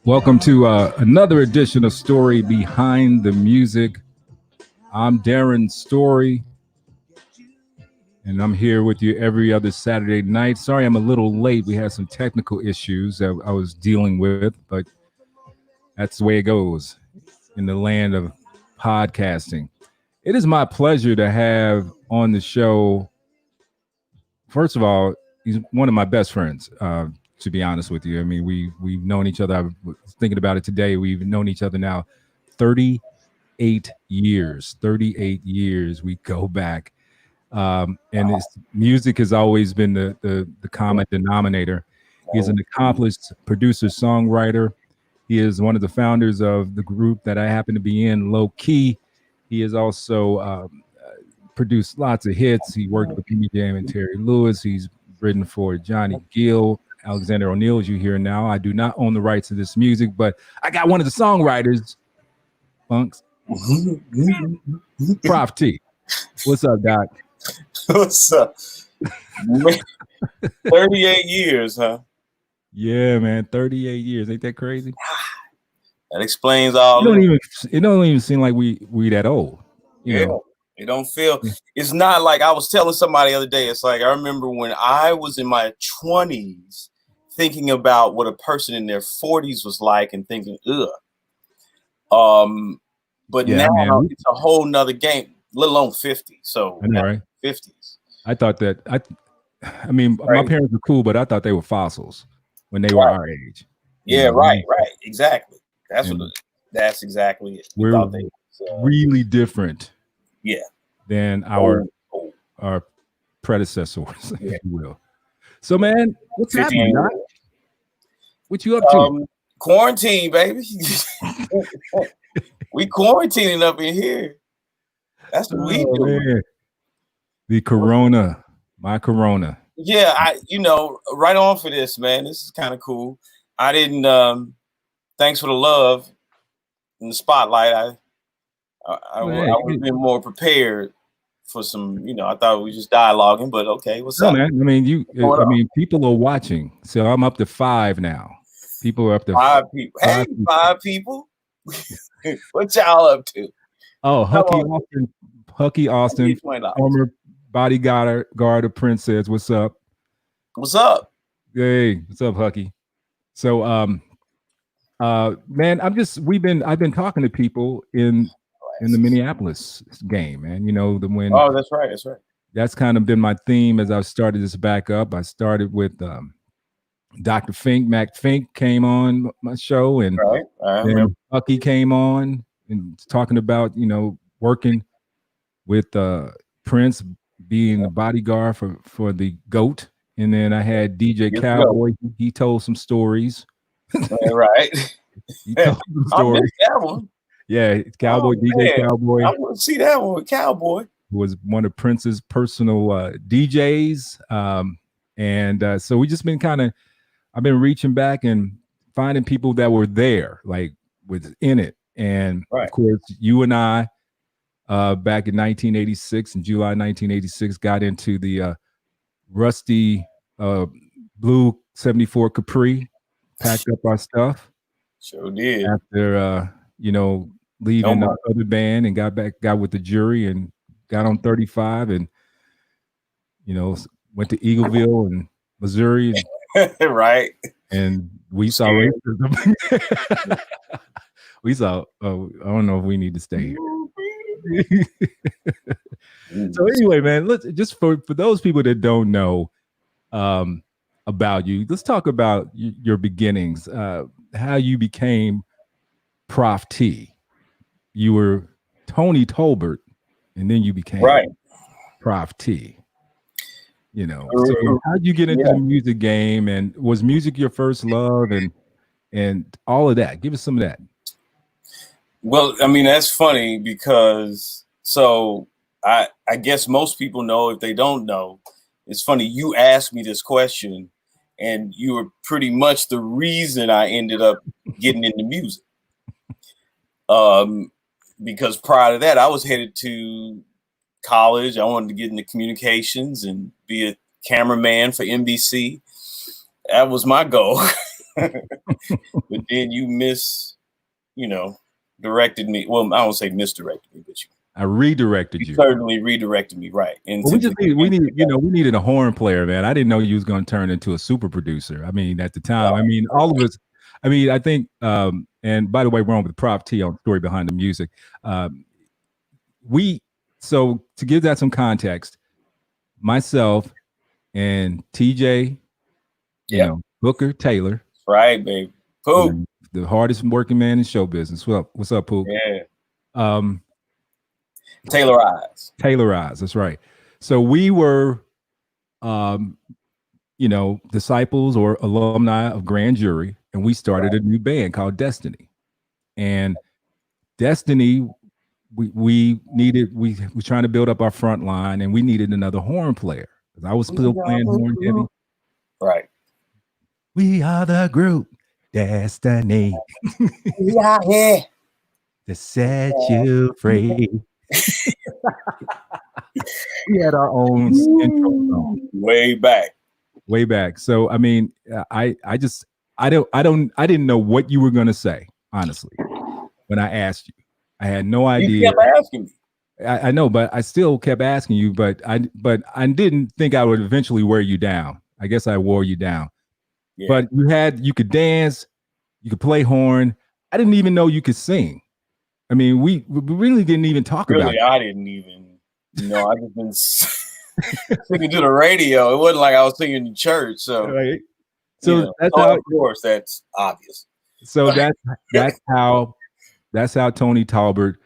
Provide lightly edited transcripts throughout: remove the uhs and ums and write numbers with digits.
Welcome to another edition of Story Behind the Music. I'm Darren Story, and I'm here with you every other Saturday night. Sorry I'm a little late. We had some technical issues that I was dealing with, but that's the way it goes in the land of podcasting. It is my pleasure to have on the show, first of all, he's one of my best friends. To be honest with you, I mean, we've known each other. I was thinking about it today. We've known each other now 38 years. 38 years we go back, and his music has always been the common denominator. He is an accomplished producer, songwriter. He is one of the founders of the group that I happen to be in, Low Key. He has also produced lots of hits. He worked with Jimmy Jam and Terry Lewis. He's written for Johnny Gill, Alexander O'Neill, as you hear now. I do not own the rights to this music, but I got one of the songwriters, Funks. Prof T. What's up, Doc? What's up? 38 years, huh? Yeah, man, 38 years. Ain't that crazy? That explains all. It don't even seem like we that old. You know? It don't feel. It's not like I was telling somebody the other day. It's like I remember when I was in my 20s thinking about what a person in their 40s was like and thinking, ugh. But Yeah, now man. it's a whole nother game, let alone 50. So I know, right? 50s. I thought that I mean, my parents were cool, but I thought they were fossils when they were our age. Yeah, right, exactly. That's exactly it. We're really different. Yeah. Than our predecessors, if you will. So, man, what's happening, Doc? What you up to? Quarantine, baby. We quarantining up in here. That's what we do. Man. The corona, my corona. Yeah, right on for this, man. This is kind of cool. I didn't. Thanks for the love in the spotlight. I would have been more prepared for some. I thought we just dialoguing, but okay, what's up, man? I mean, people are watching, so I'm up to 5 now. People are up to 5 people. Hey, 5 people. What y'all up to? Oh, Hucky Austin, former bodyguard of Prince says, "What's up? What's up? Hey, what's up, Hucky?" So, man, I've been talking to people in the Minneapolis game, man. Oh, that's right. That's kind of been my theme as I've started this back up. I started with Dr. Fink. Mac Fink came on my show, and then Hucky came on and talking about working with Prince, being the bodyguard for the GOAT. And then I had DJ Cowboy. He told some stories. Right. He told some stories. I missed that one. Yeah, Cowboy, DJ Cowboy. I want to see that one with Cowboy. Who was one of Prince's personal DJs. And so we just been I've been reaching back and finding people that were there, like within it. And of course, you and I, back in 1986, in July 1986, got into the rusty blue 74 Capri, packed up our stuff. Sure did. After, leaving the other band and got with the jury and got on 35 and, went to Eagleville and Missouri. Right. And we saw racism. We saw, I don't know if we need to stay here. So anyway, man, let's just for those people that don't know about you, let's talk about your beginnings, how you became Prof T. You were Tony Tolbert, and then you became Prof T. So how'd you get into the music game, and was music your first love, and all of that? Give us some of that. Well, I mean, that's funny because I guess most people know. If they don't know, it's funny. You asked me this question, and you were pretty much the reason I ended up getting into music. Because prior to that, I was headed to college. I wanted to get into communications and be a cameraman for NBC. That was my goal. But then you directed me. Well, I don't say misdirected me, but I redirected you. Certainly redirected me right into. Well, we needed a horn player, man. I didn't know you was going to turn into a super producer. I mean, at the time, I mean, all of us. I mean, I think. And by the way, we're on with Prof T on Story Behind the Music. So to give that some context, myself and TJ, Booker Taylor, right, baby, Poop, the hardest working man in show business. What's up, Poop? Yeah. Taylorized. That's right. So we were, disciples or alumni of Grand Jury, and we started a new band called Destiny. And Destiny, we were trying to build up our front line, and we needed another horn player. I was still playing horn heavy. Right. We are the group Destiny. We are here to set you free. We had our own intro song. Way back. So I mean, I didn't know what you were going to say, honestly, when I asked you. I had no idea. You kept asking me. I know, but I still kept asking you. But I didn't think I would eventually wear you down. I guess I wore you down. Yeah. But you could dance, you could play horn. I didn't even know you could sing. I mean, we really didn't even talk about it. I didn't even, I just been singing to the radio. It wasn't like I was singing in church. So, right. So that's how, of course, that's obvious. So that's how Tony Talbert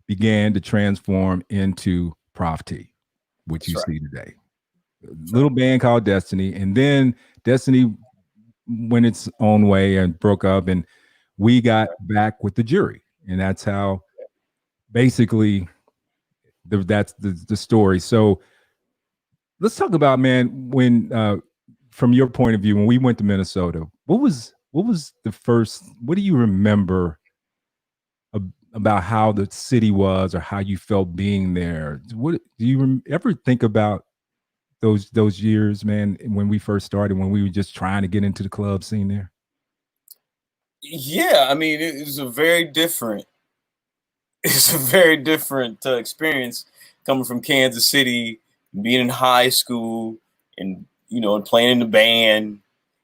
began to transform into Prof T, which you see today. Little band called Destiny, and then Destiny went its own way and broke up, and we got back with the Jury. And that's how basically that's the story. So let's talk about, man, when from your point of view, when we went to Minnesota, what was the first, what do you remember about how the city was or how you felt being there? What do you ever think about those years, man, when we first started, when we were just trying to get into the club scene there? Yeah, I mean, it's a very different experience coming from Kansas City, being in high school, and and playing in the band.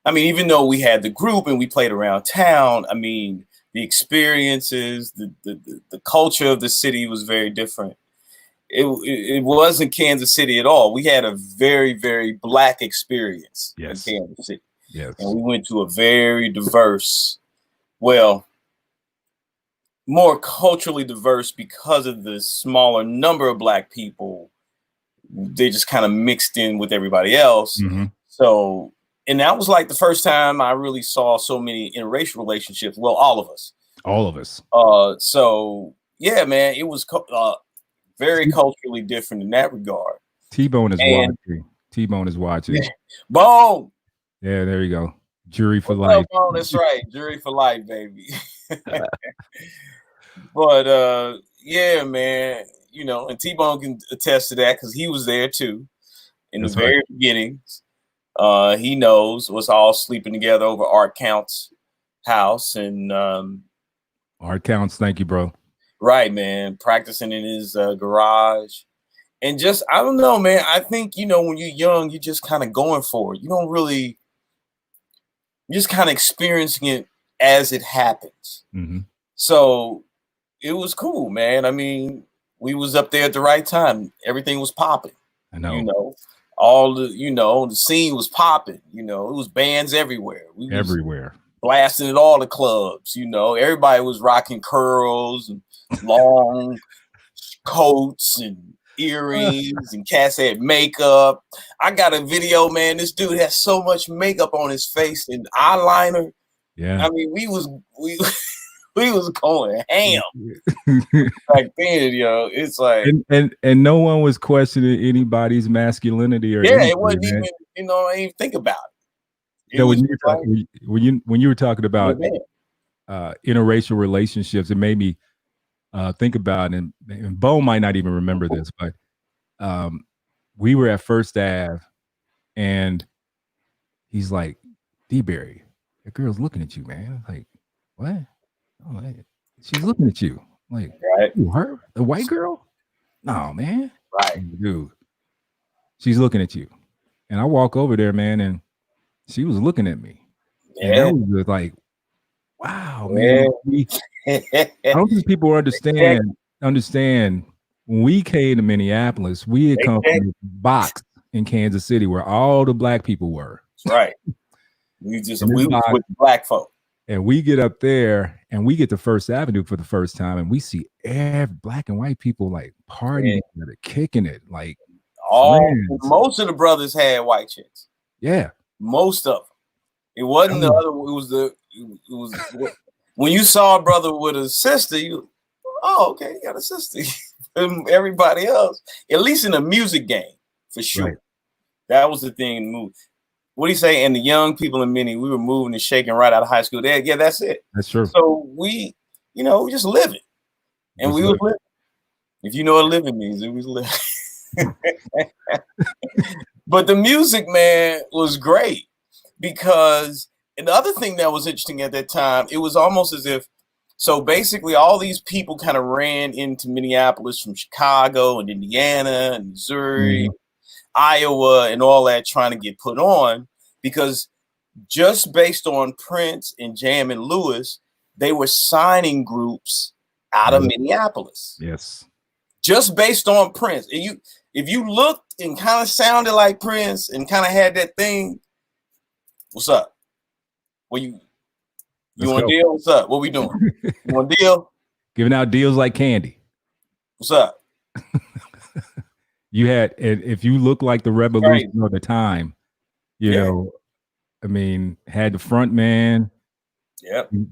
I mean, even though we had the group and we played around town, I mean, the experiences, the culture of the city was very different. It wasn't Kansas City at all. We had a very, very Black experience in Kansas City. Yes. And we went to a very diverse, more culturally diverse because of the smaller number of Black people. They just kind of mixed in with everybody else. Mm-hmm. So, and that was like the first time I really saw so many interracial relationships. Well, all of us. So yeah, man, it was very culturally different in that regard. T-Bone is watching. T-Bone is watching. Bone. Yeah, there you go. Jury for life. Bone, that's right. Jury for life, baby. But yeah, man, and T-Bone can attest to that because he was there too in the very beginnings. He knows was all sleeping together over Art Count's house and Art Counts, thank you, bro. Right, man, practicing in his garage. And just, I don't know, man. I think, when you're young, you're just kind of going for it. You don't really, you're just kind of experiencing it as it happens. Mm-hmm. So it was cool, man. I mean, we was up there at the right time. Everything was popping. I know. All the, the scene was popping. It was bands everywhere. Everywhere. Blasting at all the clubs. Everybody was rocking curls and long coats and earrings, and cats had makeup. I got a video, man. This dude has so much makeup on his face and eyeliner. Yeah. I mean, we was going ham back then, It's like and no one was questioning anybody's masculinity or anything, it wasn't even, I didn't even think about it. When you were talking about interracial relationships, it made me think about, and Bo might not even remember this, but we were at First Ave, and he's like, D-Berry, the girl's looking at you, man. Like, what? Oh, like, she's looking at you. Like, Right. who, her? The white girl? No, man. Right. Dude, she's looking at you. And I walk over there, man, and she was looking at me. Yeah. And that was just like, wow, man. I don't think people understand when we came to Minneapolis, we had come from a box in Kansas City where all the black people were. That's right. We was with black folk. And we get up there and we get to First Avenue for the first time, and we see every black and white people like partying together, kicking it. Like most of the brothers had white chicks. Yeah. Most of them. It wasn't the other, it was when you saw a brother with a sister, you, oh, okay, you got a sister. Everybody else, at least in a music game, for sure. Right. That was the thing in the movie. What do you say? And the young people in Minnie, we were moving and shaking right out of high school. Yeah, that's it. That's true. So we just living. And we was living. If you know what living means, it was living. But the music, man, was great because, and the other thing that was interesting at that time, it was almost as if, so basically all these people kind of ran into Minneapolis from Chicago and Indiana and Missouri, Iowa, and all that, trying to get put on, because just based on Prince and Jam and Lewis, they were signing groups out of Minneapolis. Yes. Just based on Prince. And if you looked and kind of sounded like Prince and kind of had that thing, what's up? Well, you want a deal? What's up? What we doing? You want a deal? Giving out deals like candy. What's up? You had, and if you look like the revolution of the time, you know, I mean, had the front man,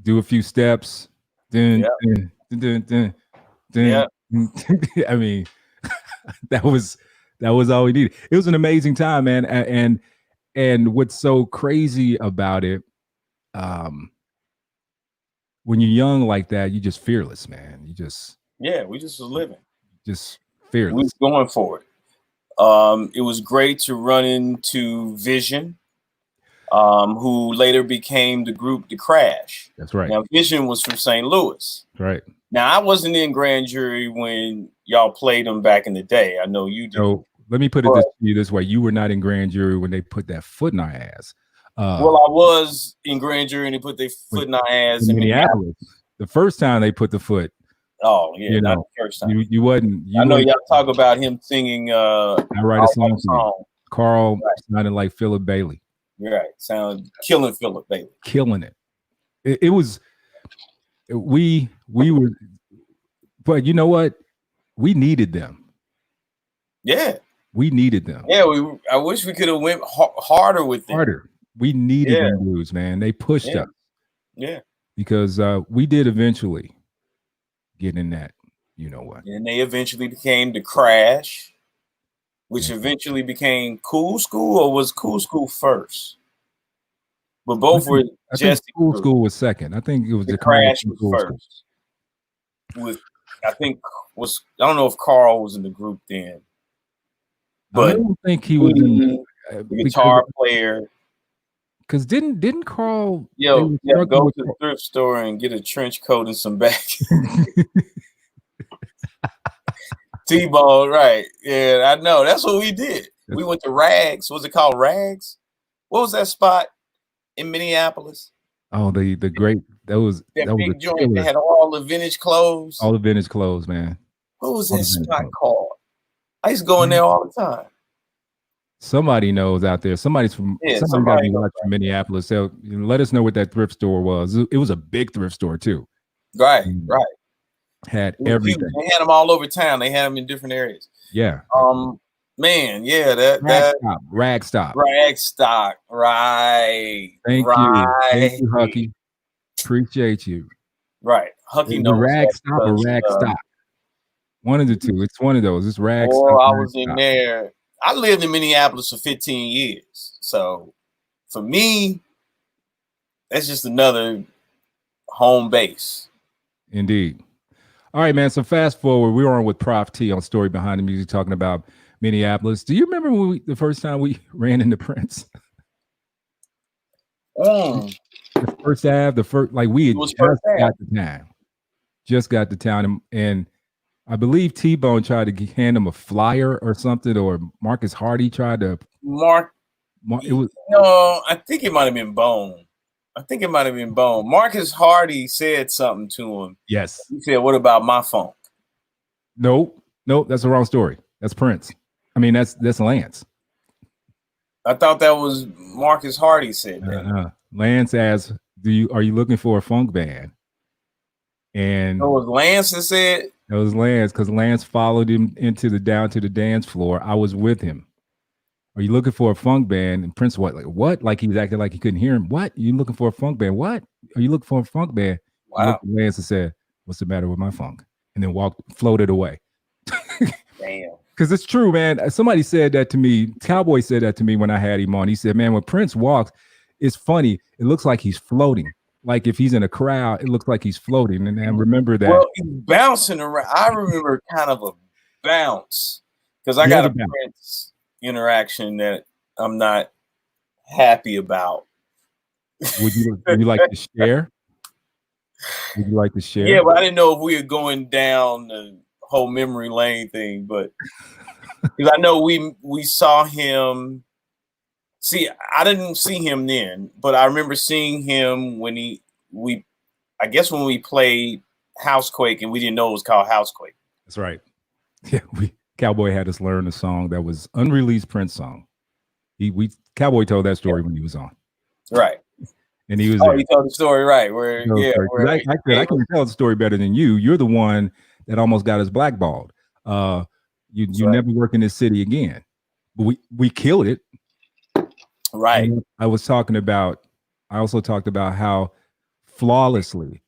do a few steps, I mean, that was all we needed. It was an amazing time, man. And what's so crazy about it, when you're young like that, you're just fearless, man. You just we just was living, just fearless. We was going for it. It was great to run into Vision, who later became the group The Crash. That's right. Now, Vision was from St. Louis. Right. Now, I wasn't in Grand Jury when y'all played them back in the day. I know you did. So let me put it this way. You were not in Grand Jury when they put that foot in our ass. Well, I was in Grand Jury and they put their foot in our ass in Minneapolis. The first time they put the foot. Oh, yeah, not the first time. You wasn't. I know y'all talk about him singing I Write a Song. Carl sounded like Philip Bailey. Right. Sound killing Philip Bailey. Killing it. It was, we were, but you know what? We needed them. Yeah. We needed them. Yeah, I wish we could have went harder with them. Harder. We needed them dudes, man. They pushed us. Yeah. Because we did eventually get in that, you know what. And they eventually became The Crash, which eventually became Cool School, or was Cool School first? But both were just Cool School was second. I think it was the Crash was first. With I don't know if Carl was in the group then. But I don't think he was in the guitar player. Because didn't Carl go to the thrift store and get a trench coat and some back T-ball, right? Yeah, I know. That's what we did. We went to Rags. Was it called Rags? What was that spot in Minneapolis? Oh, the great that big joint. They had all the vintage clothes. All the vintage clothes, man. What was that spot called? I used to go in there all the time. Somebody knows out there. Somebody got me watching Minneapolis. So let us know what that thrift store was. It was a big thrift store too. Right. Had everything. They had them all over town. They had them in different areas. Yeah. Man, yeah, Rag Stop. Right. Thank you, Hucky. Appreciate you. Right. Hucky knows. Rag Stop or Rag Stop. One of the two. It's one of those. It's Rag Stop. I was in there. I lived in Minneapolis for 15 years. So for me, that's just another home base. Indeed. All right, man. So fast forward, we were on with Prof T on Story Behind the Music talking about Minneapolis. Do you remember when the first time we ran into Prince? The first half, like we had just got to town, and I believe T-Bone tried to hand him a flyer or something, or Marcus Hardy tried to it was no, I think it might have been Bone. Marcus Hardy said something to him. Yes. He said, "What about my funk?" Nope, that's the wrong story. That's Prince. I mean, that's Lance. I thought that was Marcus Hardy said that. Lance asked, are you looking for a funk band? And it was Lance that said? It was Lance, because Lance followed him down to the dance floor. I was with him. Are you looking for a funk band? And Prince, what? Like he was acting like he couldn't hear him. What? You looking for a funk band? What? Are you looking for a funk band? Wow. Looked at Lance and said, "What's the matter with my funk?" And then floated away. Damn. Because it's true, man. Somebody said that to me. Cowboy said that to me when I had him on. He said, "Man, when Prince walks, it's funny. It looks like he's floating. Like if he's in a crowd, it looks like he's floating." And I remember that. Well, he's bouncing around. I remember kind of a bounce, because I got a Prince interaction that I'm not happy about. Would you like to share? Would you like to share? Yeah, but I didn't know if we were going down the whole memory lane thing, but because I know we saw him. See, I didn't see him then, but I remember seeing him when we played Housequake, and we didn't know it was called Housequake. That's right. Yeah, Cowboy had us learn a song that was unreleased Prince song. Cowboy told that story when he was on. Right. And he was he told the story right. I can tell the story better than you. You're the one that almost got us blackballed. You never work in this city again. But we killed it. Right. And I also talked about how flawlessly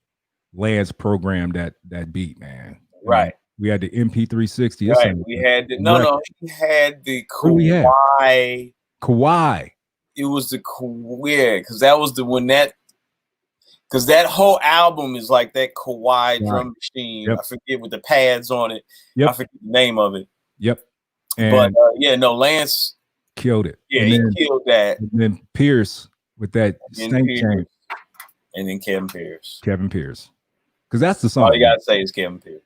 Lance programmed that beat, man. Right. We had the MP360. Right. We had he had the Kawhi. Kawhi. It was the because that was because that whole album is like that Kawhi drum machine. Yep. I forget with the pads on it. Yep. I forget the name of it. Yep. But Lance killed it. Yeah, he killed that. And then Pierce with that stank chain. And then Kevin Pierce. Because that's the song. All you gotta say is Kevin Pierce.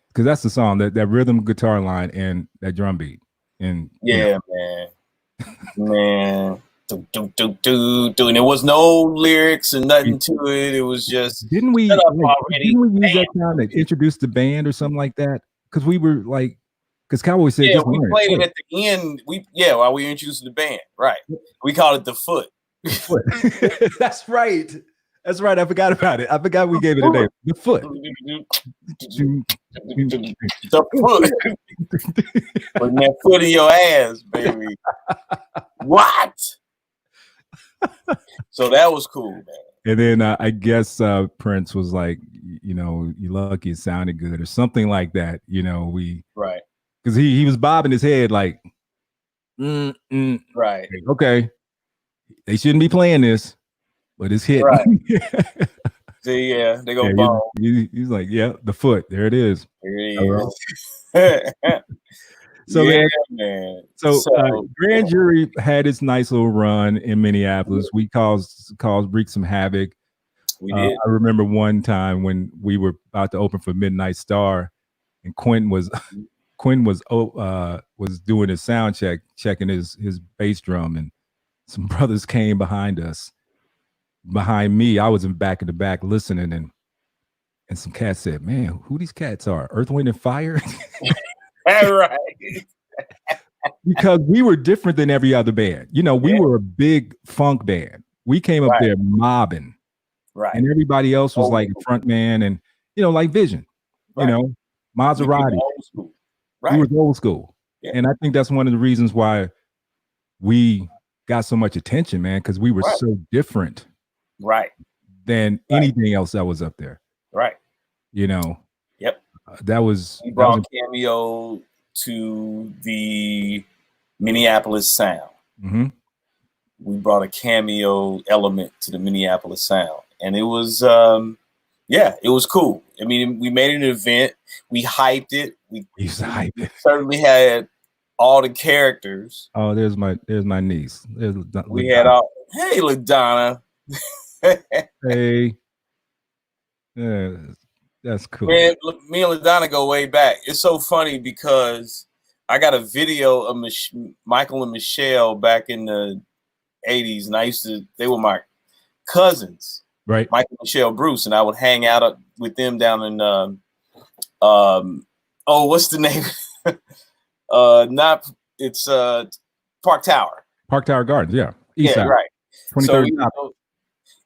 Because that's the song, that rhythm guitar line and that drum beat. And man. And there was no lyrics and nothing to it. It was just didn't we use that time to introduce the band or something like that? Because we were like, because Cowboy said, we played it at the end. While we introduced the band, right? We called it the Foot. That's right. I forgot about it. I forgot we gave it a name. The Foot. The Foot. Putting that foot in your ass, baby. What? So that was cool, man. And then I guess Prince was like, you lucky it sounded good or something like that. Right. Because he was bobbing his head like, right. Okay. They shouldn't be playing this, but it's hitting. Right. They go bomb. He's like, yeah, the Foot. There it is. There it is. So, man. So Grand Jury had its nice little run in Minneapolis. We wreaked some havoc. We did. I remember one time when we were about to open for Midnight Star, and Quinn was doing his sound check, checking his bass drum, and some brothers came behind us. Behind me, I was in the back listening, and some cats said, "Man, who these cats are? Earth, Wind, and Fire." Right. Because we were different than every other band. We were a big funk band. We came up there mobbing. Right. And everybody else was like a front man and, like Vision, Maserati. Right. We were old school. Yeah. And I think that's one of the reasons why we got so much attention, man, because we were so different than anything else that was up there. Right. Yep. That was we brought Cameo to the Minneapolis sound. Mm-hmm. We brought a cameo element to the Minneapolis sound, and it was it was cool. I mean, we made an event, we hyped it. We certainly had all the characters. Oh, there's my niece. We had all Hey, LaDonna. Hey. Yeah, that's cool. Man, me and LaDonna go way back. It's so funny because I got a video of Michael and Michelle back in the 80s, and they were my cousins, right? Michael and Michelle Bruce, and I would hang out with them down in what's the name? It's Park Tower. Park Tower Gardens, yeah. East side. Right. 23rd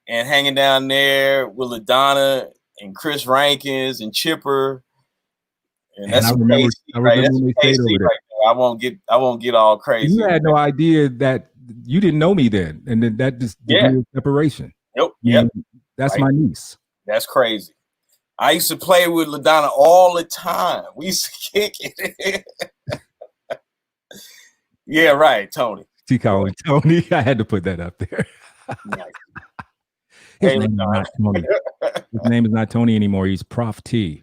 and hanging down there with LaDonna and Chris Rankins and Chipper. And that's I remember when they stayed over there. Right. I won't get all crazy. You had no idea that you didn't know me then, and then that just degree of separation. Yep. That's right. My niece. That's crazy. I used to play with LaDonna all the time. We used to kick it. Yeah, right, Tony. T. Colin, Tony. I had to put that up there. His name is not Tony. His name is not Tony anymore. He's Prof T.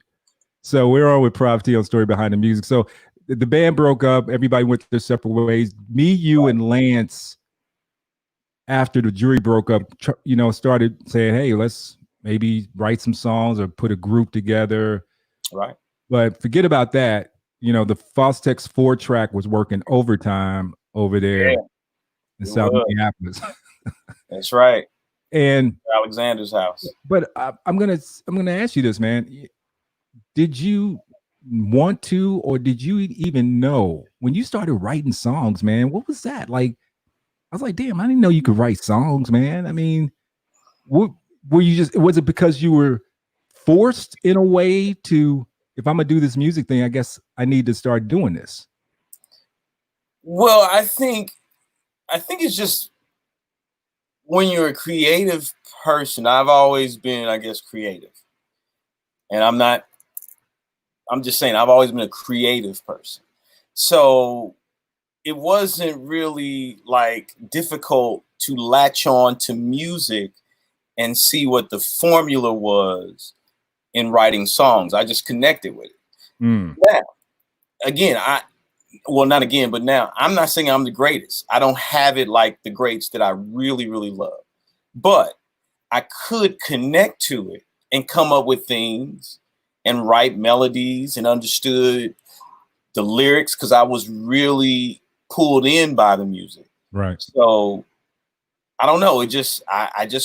So we're on with Prof T on Story Behind the Music. So the band broke up. Everybody went their separate ways. Me, you, and Lance, after the jury broke up, started saying, hey, let's maybe write some songs or put a group together. Right. But forget about that. The Fostex 4-track was working overtime over there in South Minneapolis. That's right. And Alexander's house. But I'm gonna ask you this, man. Did you want to, or did you even know when you started writing songs, man? What was that like? I was like, damn, I didn't know you could write songs, man. I mean, were you was it because you were forced in a way to? If I'm gonna do this music thing, I guess I need to start doing this. Well, I think it's just when you're a creative person. I've always been, I guess, creative, and I'm just saying I've always been a creative person. So it wasn't really like difficult to latch on to music and see what the formula was in writing songs. I just connected with it. Now, again, not again, but now I'm not saying I'm the greatest. I don't have it like the greats that I really, really love, but I could connect to it and come up with things and write melodies and understood the lyrics because I was really pulled in by the music. Right. So I don't know. I just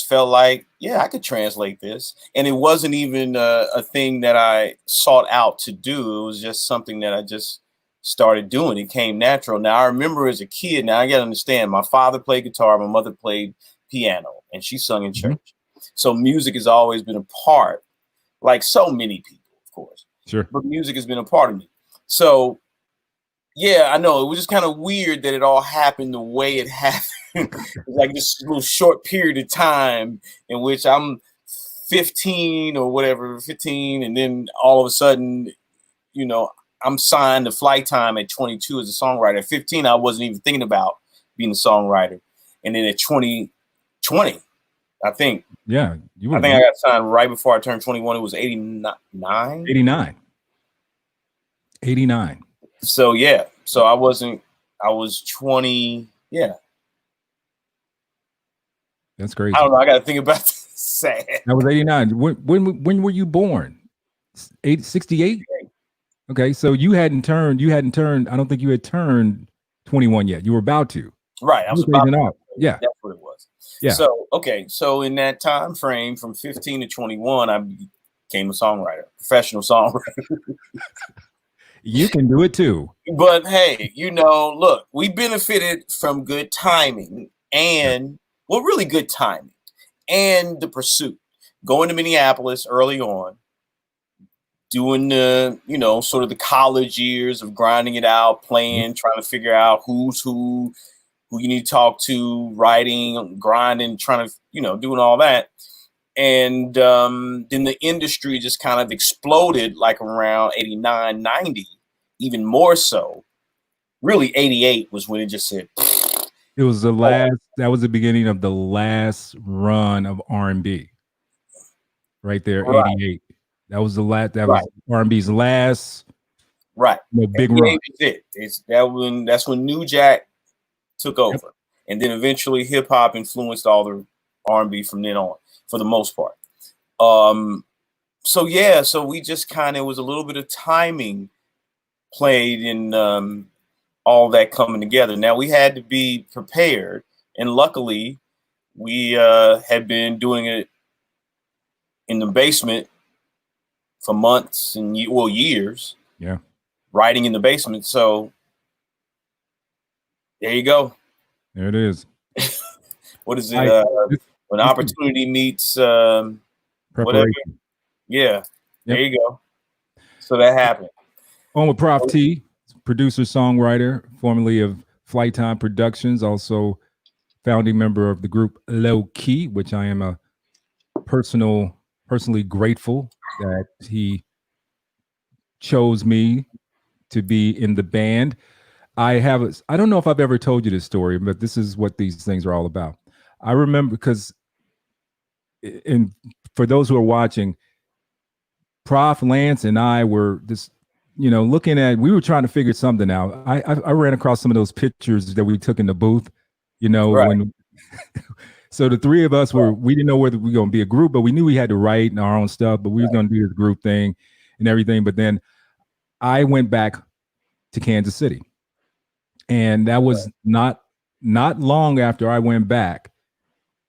felt like, yeah, I could translate this. And it wasn't even a thing that I sought out to do. It was just something that I just started doing. It came natural. Now, I remember as a kid, now I got to understand, my father played guitar, my mother played piano, and she sung in church. So music has always been a part, like so many people, of course. Sure. But music has been a part of me. So, yeah, I know. It was just kind of weird that it all happened the way it happened. Like this little short period of time in which I'm 15 or whatever, 15, and then all of a sudden, I'm signed to Flight Time at 22 as a songwriter. At 15, I wasn't even thinking about being a songwriter. And then at 20, I think. Yeah. I think I got signed right before I turned 21. It was 89? 89. So, yeah. So I was 20. Yeah. That's crazy. I don't know. I got to think about this. Sad. That was 89. When were you born? 68? Okay, so you hadn't turned. I don't think you had turned 21 yet. You were about to. Right. I was about to. Yeah. That's what it was. Yeah. So, okay. So in that time frame from 15 to 21, I became a songwriter, professional songwriter. You can do it too. But hey, look, we benefited from good timing and really good timing and the pursuit. Going to Minneapolis early on, doing the, sort of the college years of grinding it out, playing, trying to figure out who's who you need to talk to, writing, grinding, trying to, doing all that. And then the industry just kind of exploded like around 89, 90, even more so. Really, 88 was when it just said. It was that was the beginning of the last run of R&B. Right there, right. 88. That was the last. That was R&B's last. Right. Big run. That's when New Jack took over. and then eventually hip hop influenced all the R&B from then on, for the most part. So yeah, so we just kind of was a little bit of timing played in all that coming together. Now we had to be prepared, and luckily we had been doing it in the basement for months and years. Yeah, writing in the basement. So there you go. There it is. What is it? When opportunity meets whatever. Yeah, there you go. So that happened. On with Prof T, producer, songwriter, formerly of Flight Time Productions, also founding member of the group Low Key, which I am personally grateful that he chose me to be in the band. I don't know if I've ever told you this story, but this is what these things are all about. I remember because, and for those who are watching, Prof, Lance, and I were just, looking at, we were trying to figure something out. I ran across some of those pictures that we took in the booth, right. when, so the three of us we didn't know whether we were going to be a group, but we knew we had to write our own stuff, but we were going to do this group thing and everything. But then I went back to Kansas City, and that was not long after I went back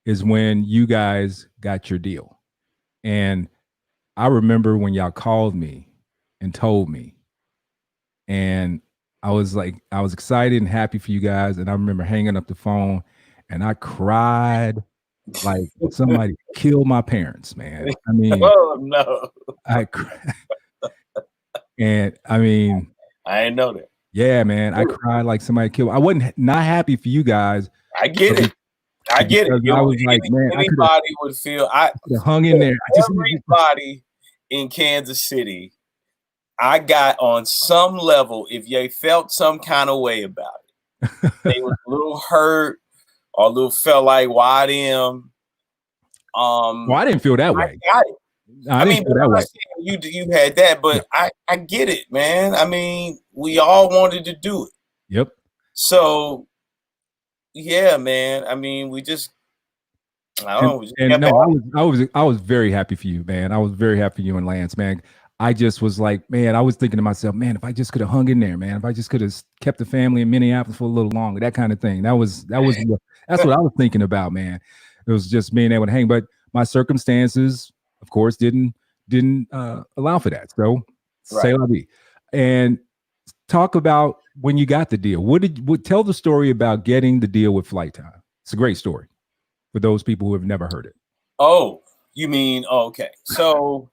is when you guys got your deal. And I remember when y'all called me and told me, and I was excited and happy for you guys. And I remember hanging up the phone and I cried like somebody killed my parents, man. I mean, oh no. I cried. And I mean, I didn't know that. Yeah, man. I cried like somebody killed. I wasn't not happy for you guys. I get it. I get it. I was like, man, anybody would feel I hung in there. Everybody in Kansas City, I got on some level, if they felt some kind of way about it, they was a little hurt or a little felt like, why them? Well, I didn't feel that way. I got it. I didn't feel that way. You had that, but yeah. I get it, man. I mean, we all wanted to do it. Yep. So, yeah, man. I mean, we just, I don't know. And no, I was very happy for you, man. I was very happy for you and Lance, man. I just was like, man, I was thinking to myself, man, if I just could have hung in there, man, if I just could have kept the family in Minneapolis for a little longer, that kind of thing. That's what I was thinking about, man. It was just being able to hang, but my circumstances, of course, didn't allow for that. So say la vie. And talk about when you got the deal. Tell the story about getting the deal with Flight Time. It's a great story for those people who have never heard it. Oh, you mean, okay. So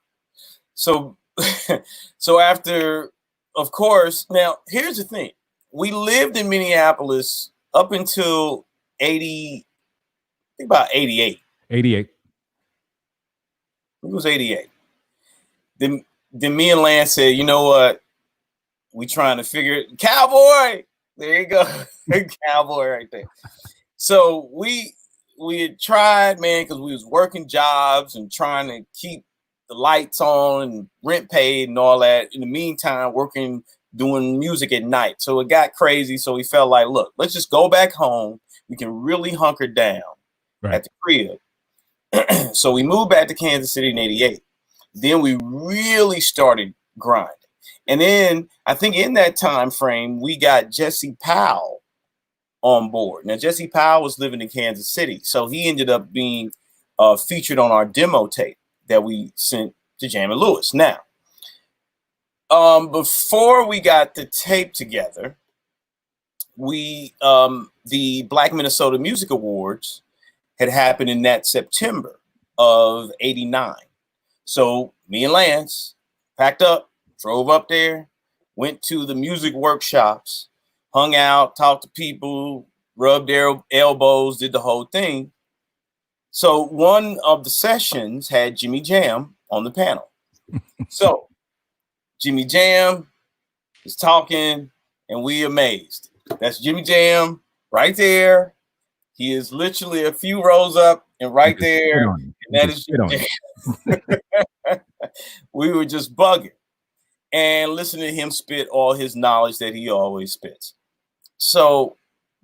after, of course, now here's the thing. We lived in Minneapolis up until about 88. 88. It was 88. Then me and Lance said, you know what? We trying to figure it. Cowboy. There you go. Cowboy right there. So we had tried, man, because we was working jobs and trying to keep the lights on and rent paid and all that. In the meantime, doing music at night. So it got crazy. So we felt like, look, let's just go back home. We can really hunker down at the crib. So we moved back to Kansas City in 88. Then we really started grinding. And then I think in that time frame, we got Jesse Powell on board. Now, Jesse Powell was living in Kansas City. So he ended up being featured on our demo tape that we sent to Jamie Lewis. Now, before we got the tape together, the Black Minnesota Music Awards had happened in that September of 89. So me and Lance packed up, drove up there, went to the music workshops, hung out, talked to people, rubbed their elbows, did the whole thing. So one of the sessions had Jimmy Jam on the panel. So Jimmy Jam is talking and we amazed. That's Jimmy Jam right there. He is literally a few rows up and right there. And that is Jimmy Jam. We were just bugging and listening to him spit all his knowledge that he always spits. So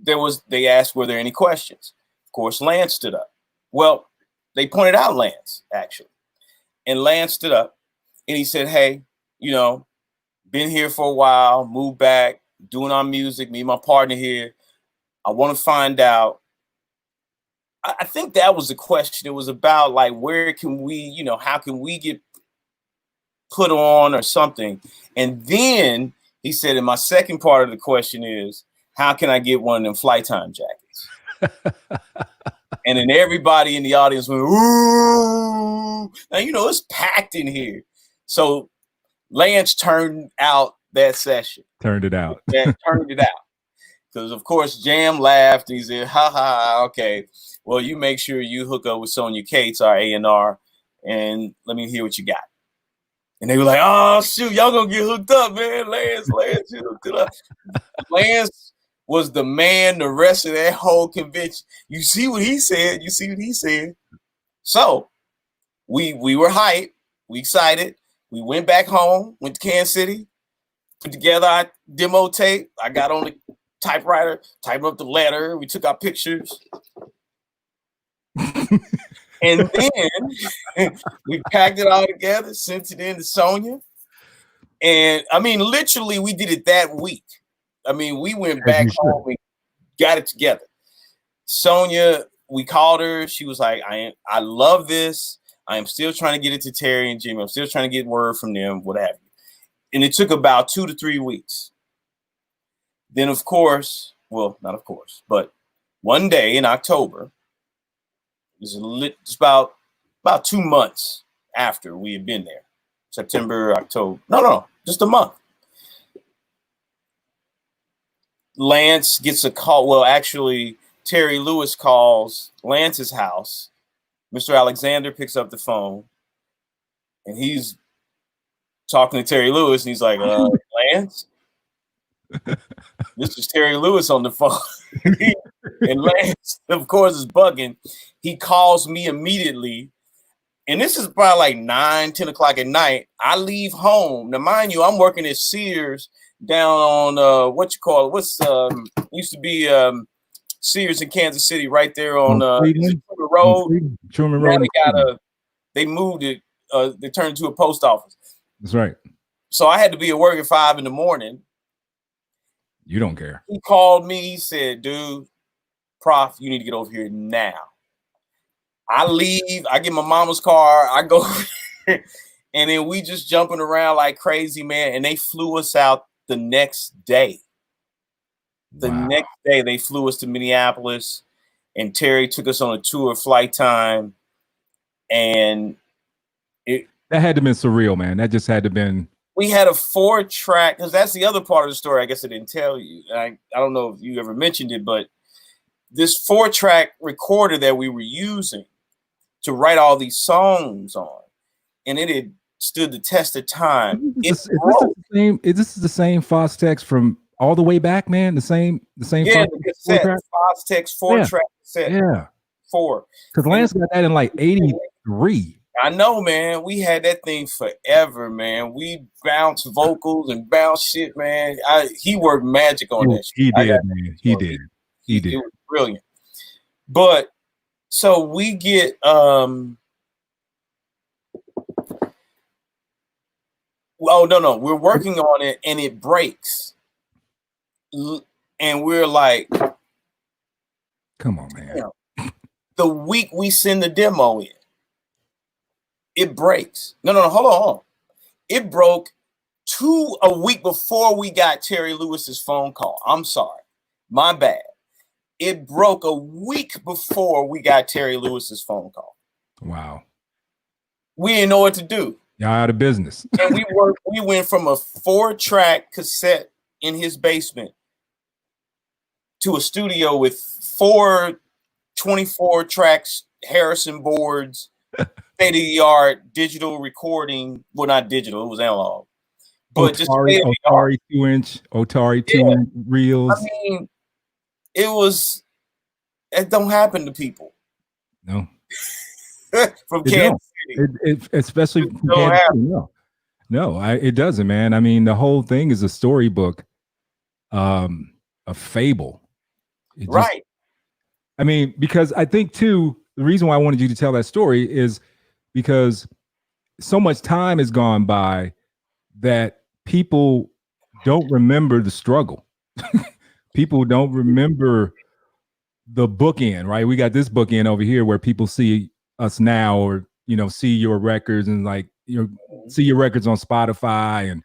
they asked, were there any questions? Of course, Lance stood up. Well, they pointed out Lance, actually. And Lance stood up and he said, hey, you know, been here for a while, moved back, doing our music, me and my partner here. I want to find out. I think that was the question. It was about like, where can we, you know, how can we get put on or something? And then he said, and my second part of the question is, how can I get one of them flight time jackets? And then everybody in the audience went, ooh. Now, you know, it's packed in here. So Lance turned out that session. Turned it out. Turned it out. Because, of course, Jam laughed. And he said, ha, ha, okay. Well, you make sure you hook up with Sonia Cates, our A&R, and let me hear what you got. And they were like, oh, shoot, y'all going to get hooked up, man. Lance, you hooked it up. Lance was the man the rest of that whole convention. You see what he said. So we were hyped. We excited. We went back home, went to Kansas City, put together our demo tape. I got on the typewriter, typed up the letter. We took our pictures. And then we packed it all together, sent it in to Sonia. And I mean, literally, we did it that week. I mean, we went back home and got it together. Sonia, we called her. She was like, I love this. I am still trying to get it to Terry and Jimmy. I'm still trying to get word from them, what have you. And it took about 2 to 3 weeks. Then, of course, well, not of course, but one day in October, it's about 2 months after we had been there. September, October. No, just a month. Lance gets a call. Well, actually, Terry Lewis calls Lance's house. Mr. Alexander picks up the phone, and he's talking to Terry Lewis, and he's like, Lance? This is Terry Lewis on the phone. And Lance, of course, is bugging. He calls me immediately. And this is probably like 9, 10 o'clock at night. I leave home. Now, mind you, I'm working at Sears down on used to be Sears in Kansas City, right there on Truman Road. Truman Road. They moved it. They turned it into a post office. That's right. So I had to be at work at 5 a.m. You don't care. He called me. He said, dude, Prof, you need to get over here now. I leave. I get my mama's car. I go. And then we just jumping around like crazy, man. And they flew us out the next day. Next day, they flew us to Minneapolis. And Terry took us on a tour of Flight Time. And that had to have been surreal, man. That just had to have been. We had a 4-track, because that's the other part of the story I guess I didn't tell you. I don't know if you ever mentioned it, but this 4-track recorder that we were using to write all these songs on, and it had stood the test of time. Is this the same Fostex from all the way back, man? The same. Yeah, the cassette, Fostex 4-track cassette. Yeah, 4. Because Lance got that in like '83. I know, man. We had that thing forever, man. We bounced vocals and bounced shit, man. He worked magic on that shit. He did, man. He did. It was brilliant. But so we get we're working on it and it breaks. And we're like, come on, man. The week we send the demo in, it breaks. No, hold on. It broke a week before we got Terry Lewis's phone call. I'm sorry. My bad. It broke a week before we got Terry Lewis's phone call. Wow. We didn't know what to do. Y'all out of business. And we went from a 4-track cassette in his basement to a studio with 4 24 tracks, Harrison boards, state-of-the-art digital recording. Well, not digital, it was analog. But Otari 2-inch reels. I mean, it don't happen to people. No. From Kansas City. Especially from Kansas City. No, it doesn't, man. I mean, the whole thing is a storybook, a fable. Right. I mean, because I think too, the reason why I wanted you to tell that story is because so much time has gone by that people don't remember the struggle. People don't remember the bookend, right? We got this bookend over here where people see us now, or see your records and like see your records on Spotify and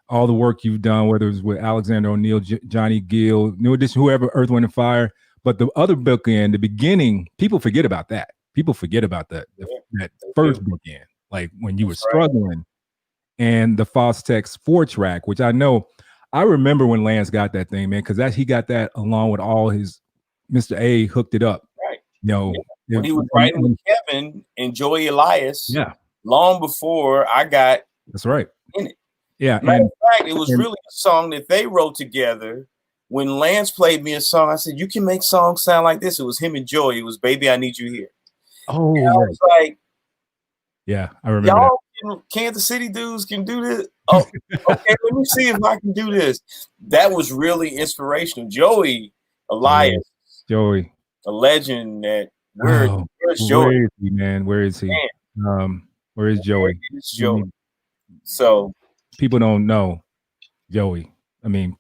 all the work you've done, whether it's with Alexander O'Neal, Johnny Gill, New Edition, whoever, Earth, Wind and Fire. But the other bookend, the beginning, people forget about that. People forget about that first bookend, like when you were struggling, and the Fostex 4-track, which I remember when Lance got that thing, man, because he got that along with all his Mr. A hooked it up. Right. When he was writing with Kevin and Joey Elias. Yeah. Long before I got that's right in it. Yeah. Matter of fact, it was really a song that they wrote together. When Lance played me a song, I said, "You can make songs sound like this." It was him and Joey. It was "Baby, I Need You Here." Oh, and I was like, yeah, I remember y'all Kansas City dudes can do this. Oh, okay, let me see if I can do this. That was really inspirational. Joey Elias, Joey, a legend. Where's Joey? Where is he, man? Where is he? Where is Joey? It's Joey. So people don't know Joey. I mean,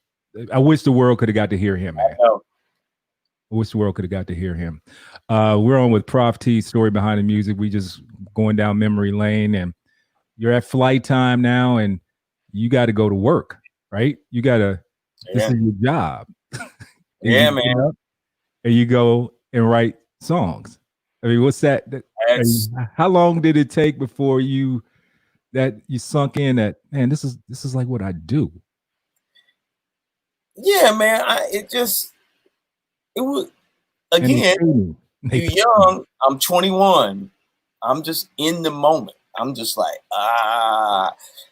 I wish the world could have got to hear him, man. I wish the world could have got to hear him. We're on with Prof T, Story Behind the Music. We just going down memory lane, and you're at flight time now, and you got to go to work, right? You got to. This is your job. Yeah, man. And you go and write songs. I mean, what's that? How long did it take before you sunk in that, man, this is like what I do? Yeah, man. It was, again, you're young. I'm 21. I'm just in the moment. I'm just like,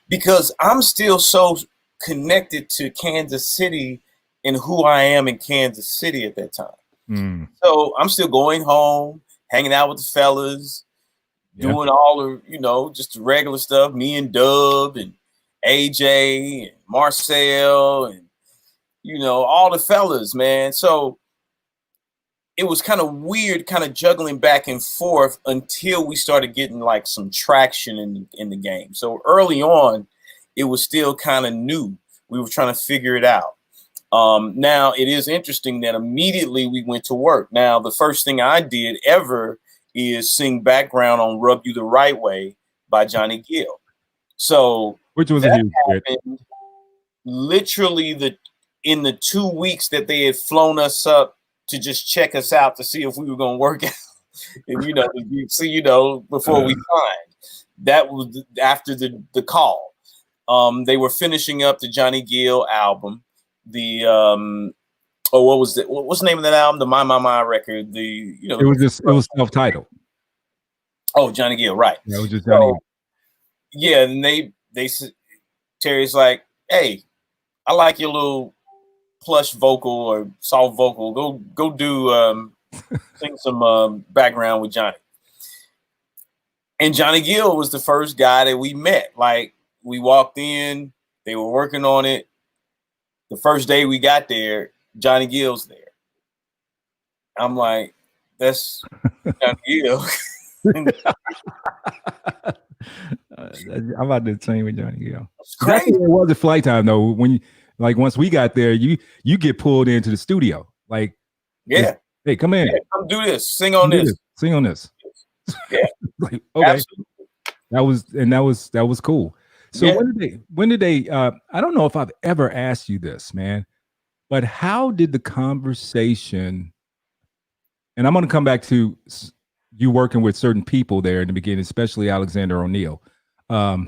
because I'm still so connected to Kansas City and who I am in Kansas City at that time. So I'm still going home, hanging out with the fellas, doing all the, just the regular stuff. Me and Dub and AJ and Marcel and, all the fellas, man. So it was kind of weird, kind of juggling back and forth until we started getting like some traction in the game. So early on, it was still kind of new. We were trying to figure it out. Now, it is interesting that immediately we went to work. Now, the first thing I did ever is sing background on Rub You the Right Way by Johnny Gill. So which was happened literally in the 2 weeks that they had flown us up to just check us out to see if we were going to work out. And, before we signed. That was after the call. They were finishing up the Johnny Gill album. What was it? What's the name of that album? The My record. It was self-titled. Oh, Johnny Gill, right? Yeah, it was just Johnny. Yeah, and they Terry's like, "Hey, I like your little plush vocal or soft vocal. Go do sing some background with Johnny." And Johnny Gill was the first guy that we met. Like, we walked in, they were working on it. The first day we got there, Johnny Gill's there. I'm like, that's Johnny Gill. I'm about to train with Johnny Gill. That's it was a flight time though. When once we got there, you get pulled into the studio. Like, yeah, hey, come in. Yeah, come do this. Sing on this. Sing on this. Yeah. Like, okay. Absolutely. That was cool. So when did they I don't know if I've ever asked you this, man, but how did the conversation, and I'm going to come back to you working with certain people there in the beginning, especially Alexander O'Neal. But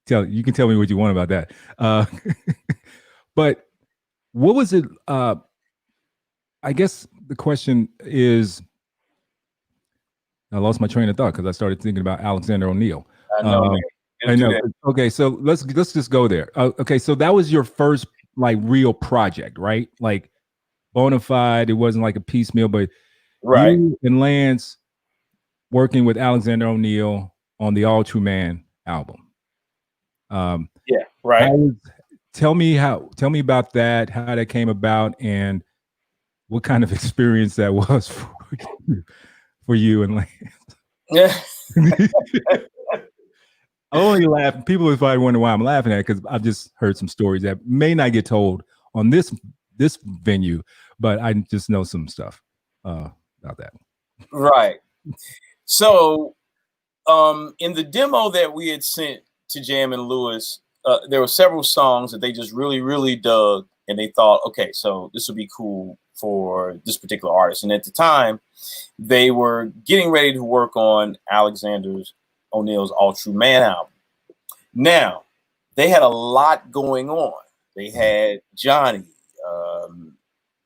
you can tell me what you want about that. But what was it? I guess the question is, I lost my train of thought because I started thinking about Alexander O'Neal. I know. Okay, so let's just go there. Okay, so that was your first like real project, right? Like bona fide. It wasn't like a piecemeal, but you and Lance working with Alexander O'Neal on the All True Man album. Yeah, right. tell me about that, how that came about, and what kind of experience that was for you and Lance. Yeah. I only laugh. People are probably wondering why I'm laughing at it, because I've just heard some stories that may not get told on this venue, but I just know some stuff about that. Right. So, in the demo that we had sent to Jam and Lewis, there were several songs that they just really, really dug, and they thought, okay, so this would be cool for this particular artist. And at the time, they were getting ready to work on Alexander O'Neal's All True Man album. Now, they had a lot going on. They had Johnny.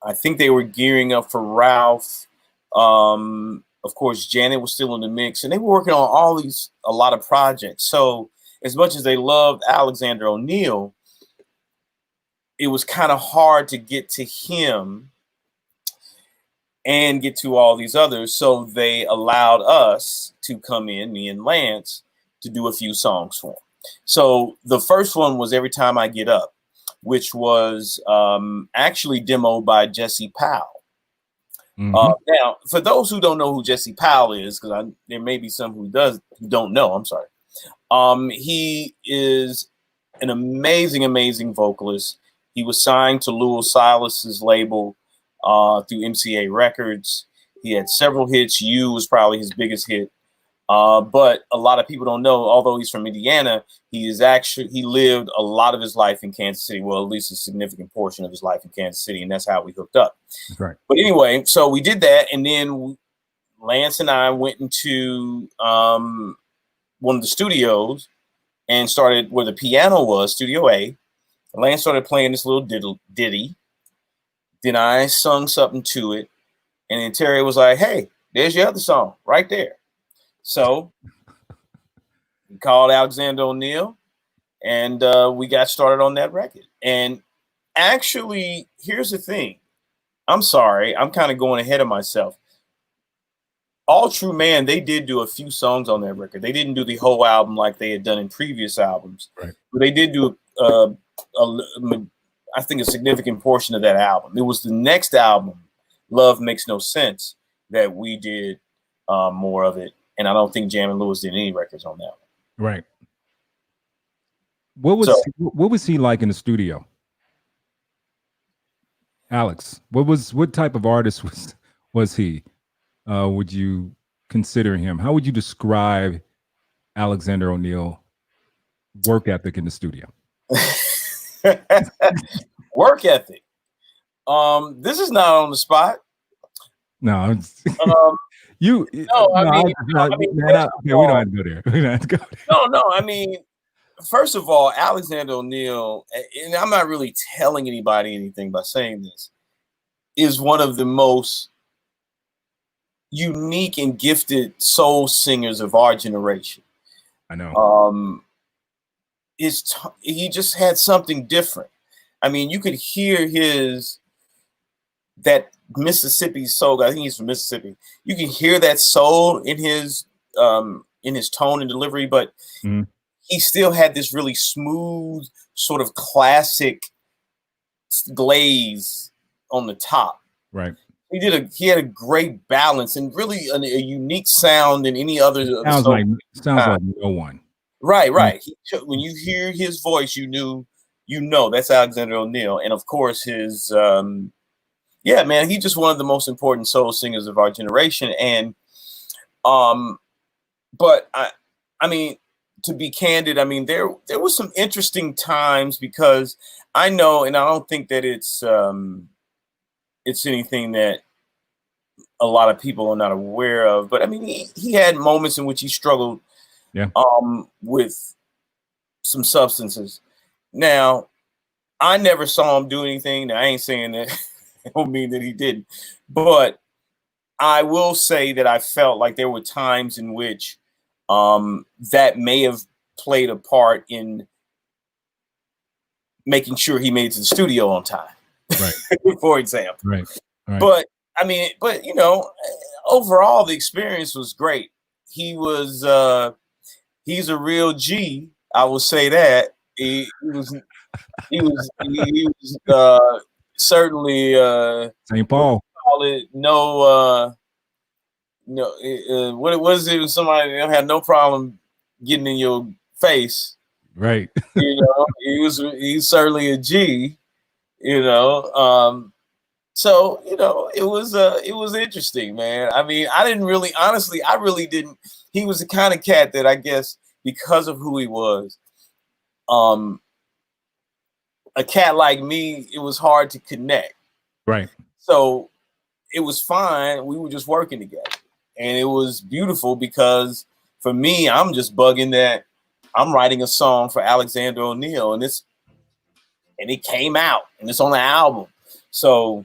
I think they were gearing up for Ralph. Of course, Janet was still in the mix, and they were working on a lot of projects. So as much as they loved Alexander O'Neal, it was kind of hard to get to him and get to all these others. So they allowed us to come in, me and Lance, to do a few songs for him. So the first one was Every Time I Get Up, which was actually demoed by Jesse Powell. Now, for those who don't know who Jesse Powell is, because there may be some who don't know, I'm sorry. He is an amazing, amazing vocalist. He was signed to Lewis Silas's label through MCA Records. He had several hits. You was probably his biggest hit. But a lot of people don't know, although he's from Indiana, he lived a lot of his life in Kansas City. Well, at least a significant portion of his life in Kansas City. And that's how we hooked up. Right. But anyway, so we did that. And then Lance and I went into one of the studios and started where the piano was, Studio A. Lance started playing this little ditty. Then I sung something to it. And then Terry was like, hey, there's your other song right there. So we called Alexander O'Neal, and we got started on that record. And actually, here's the thing. I'm sorry. I'm kind of going ahead of myself. All True Man, they did do a few songs on that record. They didn't do the whole album like they had done in previous albums. Right. But they did do, I think, a significant portion of that album. It was the next album, Love Makes No Sense, that we did more of it. And I don't think Jam and Lewis did any records on that one. Right. What was he like in the studio? Alex, what type of artist was he? Would you consider him? How would you describe Alexander O'Neal work ethic in the studio? Work ethic. This is not on the spot. No, we don't have to go there. We don't have to go there. No. I mean, first of all, Alexander O'Neal, and I'm not really telling anybody anything by saying this, is one of the most unique and gifted soul singers of our generation. I know. He just had something different. I mean, you could hear that Mississippi soul. I think he's from Mississippi. You can hear that soul in his tone and delivery, but he still had this really smooth, sort of classic glaze on the top. Right. He had a great balance and really a unique sound than any other. Sounds like no one. Right. When you hear his voice, you know that's Alexander O'Neal, and of course his. Yeah, man, he's just one of the most important soul singers of our generation. And, but I mean, to be candid, I mean, there was some interesting times because I know, and I don't think that it's anything that a lot of people are not aware of, but I mean, he had moments in which he struggled, with some substances. Now, I never saw him do anything. Now, I ain't saying that. I don't mean that he didn't, but I will say that I felt like there were times in which that may have played a part in making sure he made it to the studio on time, right? For example, right. But I mean, you know, overall the experience was great. He's a real G. I will say that he was He was certainly St. Paul. Call it no what was it? Somebody had no problem getting in your face. Right. You know, he's certainly a G. You know, so you know it was interesting, man. I mean, I really didn't. He was the kind of cat that I guess because of who he was, a cat like me, it was hard to connect. Right. So it was fine. We were just working together. And it was beautiful because for me, I'm just bugging that I'm writing a song for Alexander O'Neal and it came out and it's on the album. So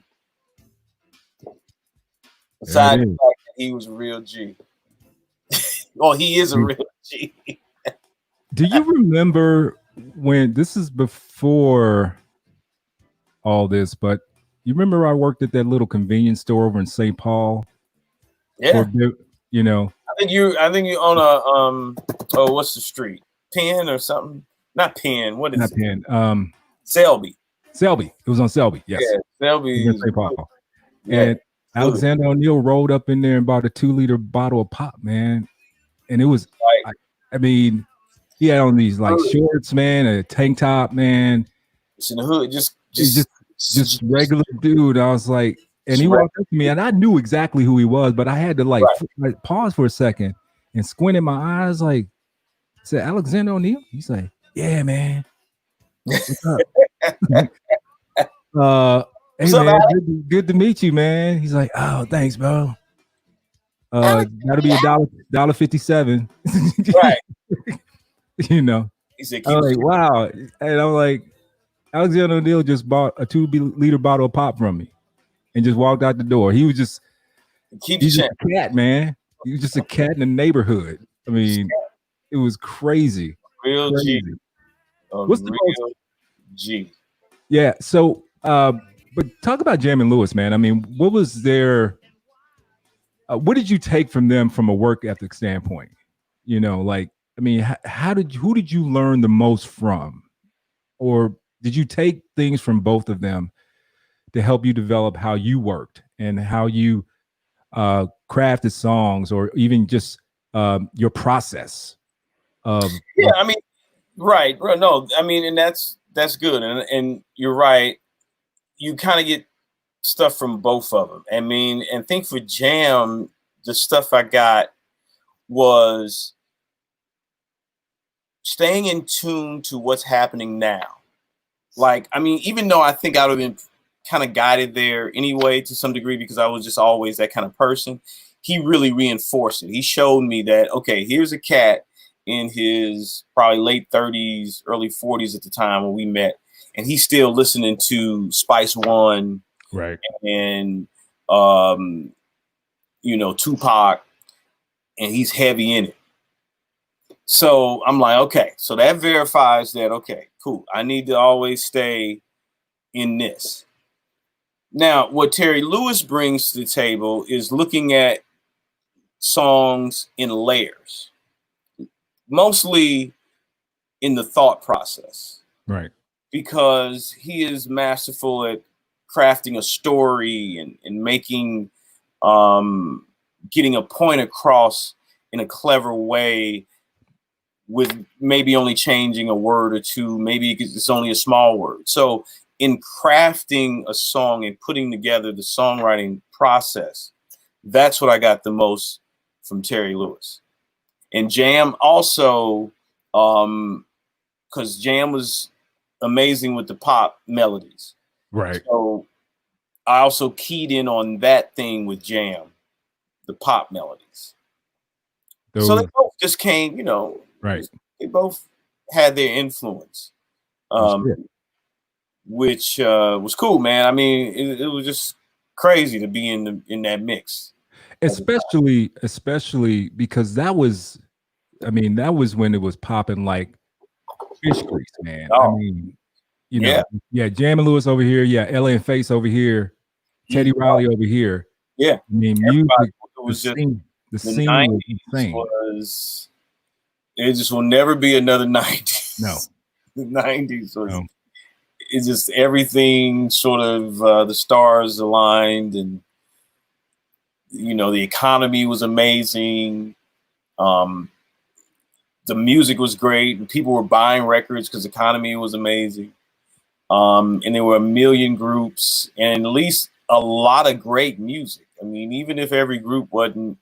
besides the fact that he was a real G. Oh, he is a real G. Do you remember when this is before all this, but you remember I worked at that little convenience store over in St. Paul? Yeah. You know. I think you own a what's the street? Penn or something? Not Penn. What is Not it? Penn. Selby. Selby. It was on Selby. Yes. Yeah, Selby. St. Paul. Yeah. And Alexander O'Neal rolled up in there and bought a 2-liter bottle of pop, man. And it was like, I mean, he had on these like shorts, man, a tank top, man. It's in the hood, just regular dude. I was like, and he walked up to me, and I knew exactly who he was, but I had to like pause for a second and squint in my eyes, like, I said, Alexander O'Neal? He's like, yeah, man. What's up? Hey, man, good to meet you, man. He's like, oh, thanks, bro. That'll be $1.57. Right. You know. He said, I'm like, wow. And I'm like, Alexander O'Neal just bought a 2-liter bottle of pop from me and just walked out the door. He was just he's just a cat, man. He was just a cat in the neighborhood. I mean, it was crazy. Real crazy. G. What's the real G? Yeah. So, but talk about Jam and Lewis, man. I mean, what was their? What did you take from them from a work ethic standpoint? You know, like, I mean, who did you learn the most from, or did you take things from both of them to help you develop how you worked and how you crafted songs, or even just your process of? Yeah, I mean, right. No, I mean, and that's good, and you're right. You kind of get stuff from both of them. I mean, and think for Jam, the stuff I got was staying in tune to what's happening now. Like, I mean, even though I think I would have been kind of guided there anyway to some degree because I was just always that kind of person, he really reinforced it. He showed me that, okay, here's a cat in his probably late 30s, early 40s at the time when we met, and he's still listening to Spice One, right, and you know, Tupac, and he's heavy in it. So I'm like, okay, so that verifies that, okay, cool. I need to always stay in this. Now, what Terry Lewis brings to the table is looking at songs in layers, mostly in the thought process. Right. Because he is masterful at crafting a story and making, getting a point across in a clever way with maybe only changing a word or two, maybe it's only a small word. So in crafting a song and putting together the songwriting process, that's what I got the most from Terry Lewis. And Jam also, because Jam was amazing with the pop melodies. Right. So I also keyed in on that thing with Jam, the pop melodies. So they both just came, you know, right. They both had their influence, which was cool, man. I mean, it was just crazy to be in that mix. Especially because that was, I mean, that was when it was popping like fish grease, man. I mean, you know, Jam and Lewis over here, LA and Face over here, Teddy Riley over here. Yeah, I mean, music was the just scene was insane. It just will never be another 90s. No, the 90s was it's just everything sort of the stars aligned, and the economy was amazing. The music was great, and people were buying records because the economy was amazing. And there were a million groups, and at least a lot of great music. I mean, even if every group wasn't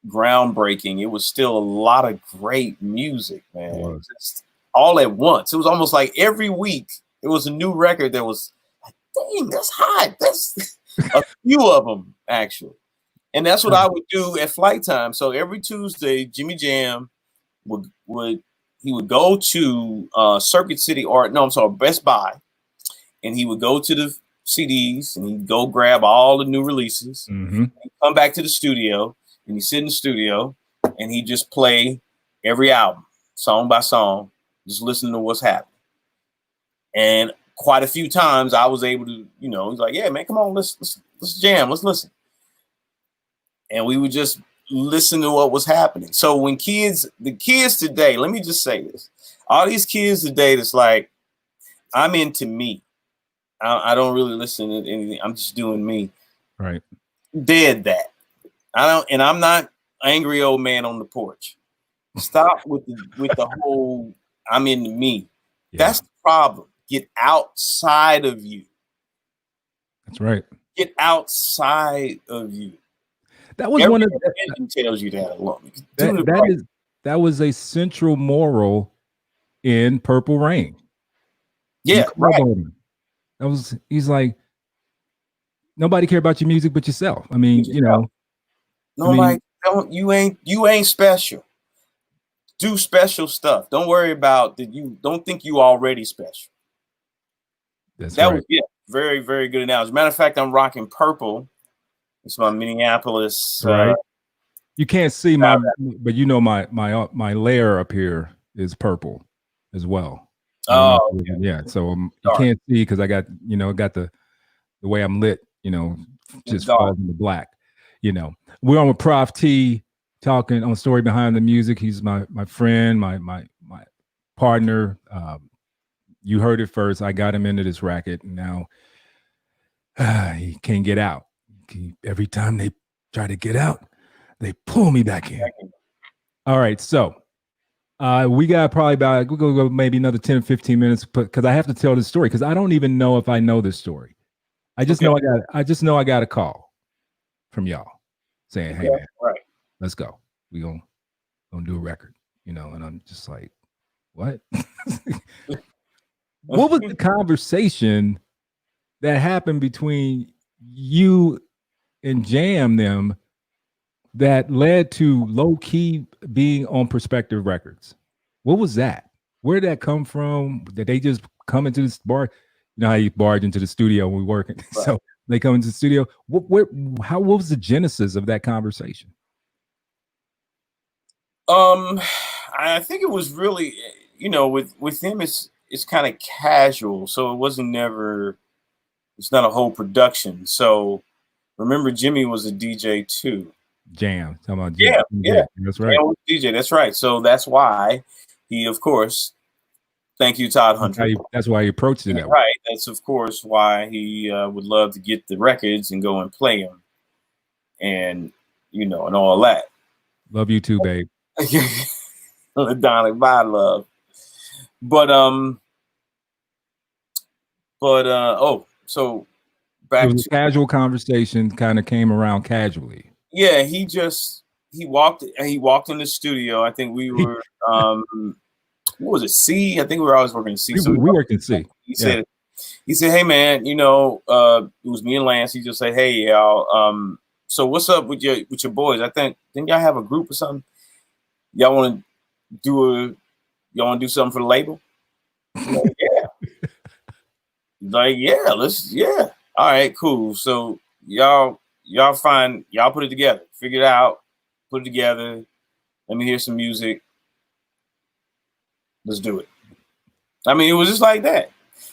groundbreaking, it was still a lot of great music, man. Just all at once. It was almost like every week it was a new record that was like, dang, that's hot. That's a few of them, actually. And that's what I would do at Flight Time. So every Tuesday, Jimmy Jam would go to Circuit City, Best Buy, and he would go to the CDs and he'd go grab all the new releases. Mm-hmm. Come back to the studio, and he'd sit in the studio and he'd just play every album, song by song, just listening to what's happening. And quite a few times I was able to, he's like, yeah, man, come on, let's jam, let's listen. And we would just listen to what was happening. So when the kids today, let me just say this, all these kids today that's like, I'm into me. I don't really listen to anything. I'm just doing me. Right. Dead that. I'm not angry old man on the porch. Stop with the whole I'm into me. Yeah. That's the problem. Get outside of you. That's right. Get outside of you. That was one of the tells you that alone. That was a central moral in Purple Rain. Yeah, right. He's like, nobody care about your music but yourself. I mean, nobody you ain't special. Do special stuff. Don't worry about that. You don't think you already special. That was very, very good analogy. As a matter of fact, I'm rocking purple. It's my Minneapolis. Right. You can't see but my layer up here is purple as well. Oh, yeah. So you can't see because I got got the way I'm lit. Just falls into black. We're on with Prof T talking on Story Behind the Music. He's my friend, my partner. You heard it first. I got him into this racket, and now he can't get out. Every time they try to get out, they pull me back in. All right, so we got probably we'll go maybe another 10, 15 minutes, because I have to tell this story because I don't even know if I know this story. I just know I got a call from y'all saying, "Hey man, let's go. We gonna do a record," and I'm just like, "What?" What was the conversation that happened between you and Jam them that led to low key being on Perspective Records? What was that? Where did that come from? Did they just come into this bar? You know how you barge into the studio when we're working. Right. So they come into the studio. What was the genesis of that conversation? I think it was really, with him, it's kind of casual. So it's not a whole production. So remember, Jimmy was a DJ too. Jam. Talking about Jam. Yeah. That's right. Jam was DJ. That's right. So that's why he, of course, thank you, Todd Hunter. That's why he approached it that way. Right. That's, of course, why he would love to get the records and go and play them and, and all that. Love you too, babe. Donnie, bye, love. So back to casual conversation kind of came around casually. Yeah, he walked in the studio. I think we were what was it, C? I think we were always working in C. So we worked in C. He said, "Hey man, it was me and Lance." He just said, "Hey y'all, so what's up with your boys? I think didn't y'all have a group or something? Y'all want to do something for the label?" Like, yeah. Like, yeah, all right, cool. So y'all put it together, figure it out, put it together. Let me hear some music. Let's do it. I mean, it was just like that.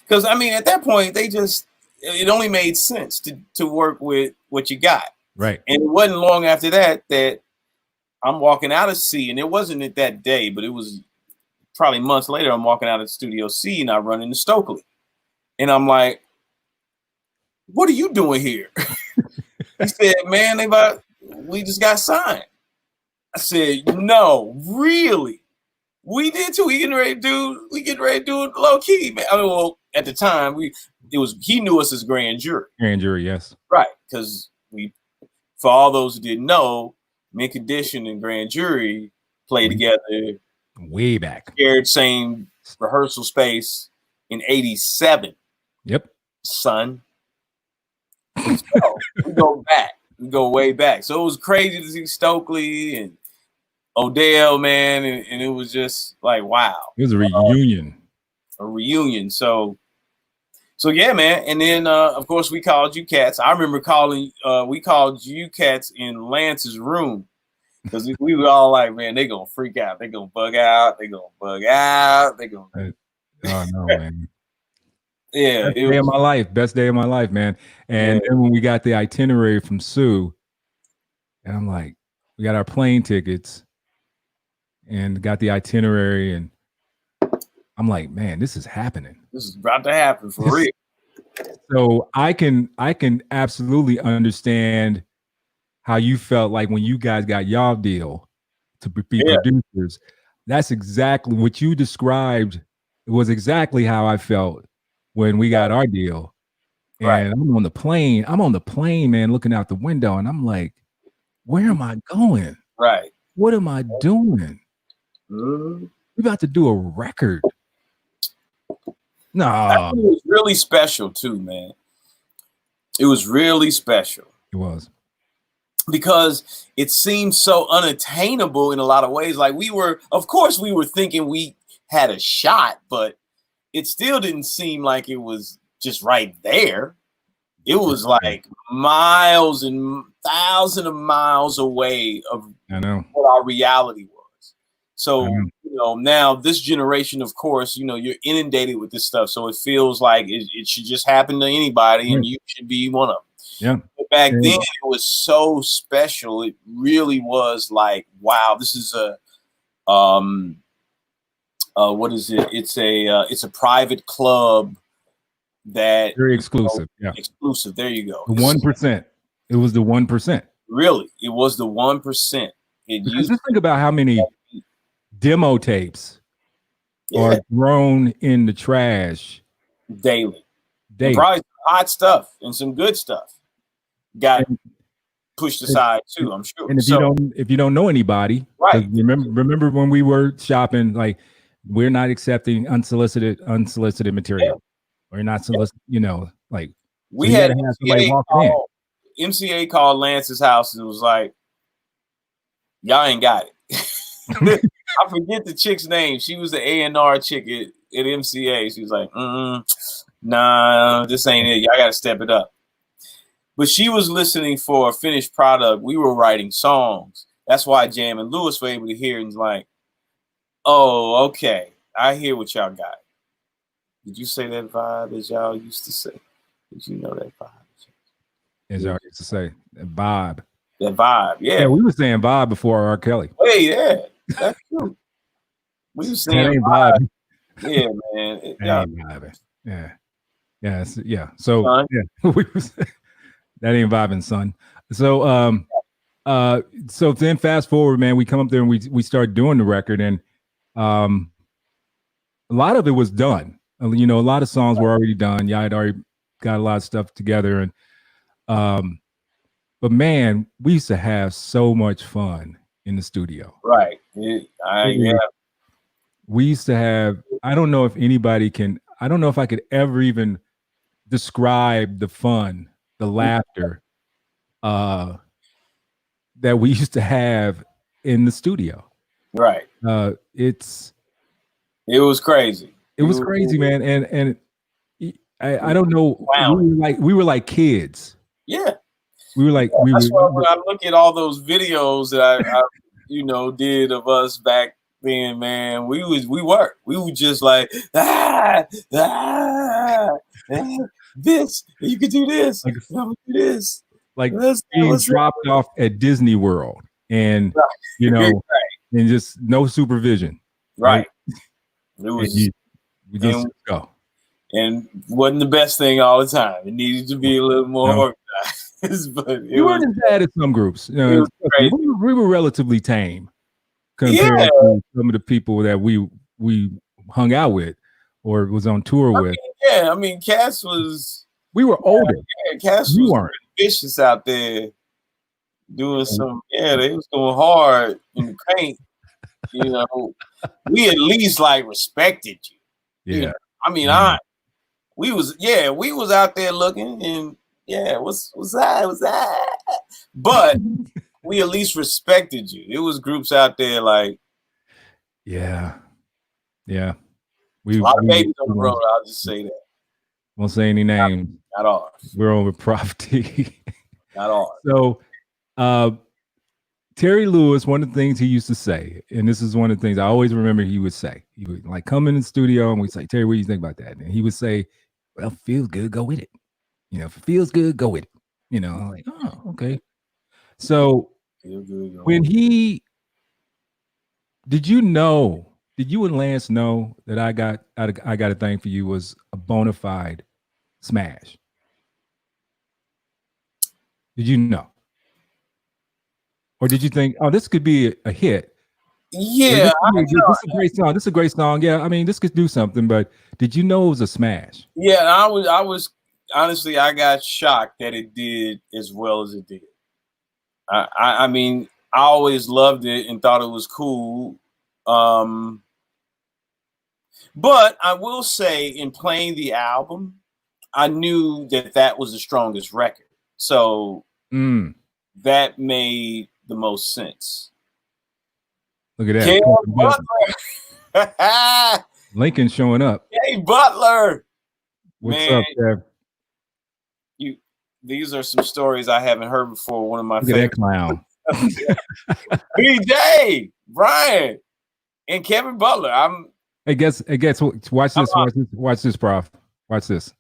Because at that point, it only made sense to work with what you got. Right. And it wasn't long after that I'm walking out of C, and it wasn't that day, but it was probably months later, I'm walking out of Studio C and I run into Stokely. And I'm like, what are you doing here? He said, man, we just got signed. I said, no, really? We did too. We getting ready to do it low key, man. I mean, well, at the time, he knew us as Grand Jury. Grand Jury, yes. Right. Because for all those who didn't know, Mint Condition and Grand Jury played together way back. Shared same rehearsal space in '87. Yep. Son. So we go back. We go way back. So it was crazy to see Stokely and Odell, man, and it was just like, wow. It was a reunion. So yeah, man. And then of course we called you cats. I remember we called you cats in Lance's room because we were all like, man, they gonna freak out, they gonna bug out. Oh no, man. Yeah, best day of my life, man. And then when we got the itinerary from Sue, and I'm like, we got our plane tickets and got the itinerary, and I'm like, man, this is happening. This is about to happen for real. So I can absolutely understand how you felt like when you guys got y'all deal to be producers. That's exactly what you described. It was exactly how I felt when we got our deal. And I'm on the plane, man, looking out the window, and I'm like, where am I going? Right. What am I doing? We're about to do a record. No. It was really special too, man. It was really special. It was. Because it seemed so unattainable in a lot of ways. Like of course we were thinking we had a shot, but it still didn't seem like it was just right there. It was like miles and thousands of miles away of what our reality was. So, now this generation, of course, you're inundated with this stuff. So it feels like it should just happen to anybody and you should be one of them. Yeah. But back then it was so special. It really was like, wow, this is what is it? It's a private club that very exclusive. Exclusive. There you go. The 1%. It was the 1%. Really, it was the 1%. Just think about how many demo tapes are thrown in the trash daily. Probably some hot stuff and some good stuff got pushed aside too, I'm sure. And if you don't know anybody, right? Remember when we were shopping, like, we're not accepting unsolicited material. We're not solicited, like we had MCA called Lance's house and was like, y'all ain't got it. I forget the chick's name. She was the A&R chick at MCA. She was like, nah, this ain't it. Y'all got to step it up. But she was listening for a finished product. We were writing songs. That's why Jam and Lewis were able to hear and like, oh, okay. I hear what y'all got. Did you say that vibe as y'all used to say? Did you know that vibe? As y'all used to say, that vibe. That vibe, yeah. We were saying vibe before R. Kelly. Hey, yeah, that's true. We were saying vibe. Yeah, man. Yeah. So that ain't vibing, son. So so then fast forward, man, we come up there and we start doing the record, and a lot of it was done. A lot of songs were already done. Yeah, I'd already got a lot of stuff together, and but man, we used to have so much fun in the studio. Right. We used to have, I don't know if I could ever even describe the fun, the laughter that we used to have in the studio. Right. It was crazy. It was crazy, man. And I don't know. Wow. We were like kids. Yeah. When I look at all those videos that I did of us back then, man, we were just like, this, you could do this, like, do this. Like being dropped off at Disney World and, and just no supervision. Right. It was we just go. And wasn't the best thing all the time. It needed to be a little more organized. But we weren't as bad as some groups. We were relatively tame compared to some of the people that we hung out with or was on tour with. I mean, Cass was. We were older. Yeah, Cass was vicious out there doing some. Yeah, they was going hard in the paint. You know, we at least like respected you. Yeah, you know? I mean, we was out there looking and what's that? But we at least respected you. It was groups out there like yeah. A lot of babies on the road. I'll just say that. Won't say any names. Not ours. We're over Prof T. Not ours. So, Terry Lewis, one of the things he used to say, and this is one of the things I always remember he would say, he would like come in the studio and we'd say, Terry, what do you think about that? And he would say, well, feels good, go with it. You know, if it feels good, go with it. You know, I'm like, oh, okay. So when did you and Lance know that I got a thing for you was a bona fide smash? Did you know? Or did you think, oh, this could be a hit? Yeah, this is a great song. This is a great song. Yeah, I mean, this could do something, but did you know it was a smash? Yeah, I was honestly, I got shocked that it did as well as it did. I mean, I always loved it and thought it was cool. But I will say, in playing the album, I knew that was the strongest record. So that made the most sense. Look at that. Lincoln showing up. Hey, Butler. What's up, Kev? These are some stories I haven't heard before. One of my favorite clown. BJ, Brian, and Kevin Butler. Hey, guess. Watch this. Watch this, Prof. Watch this.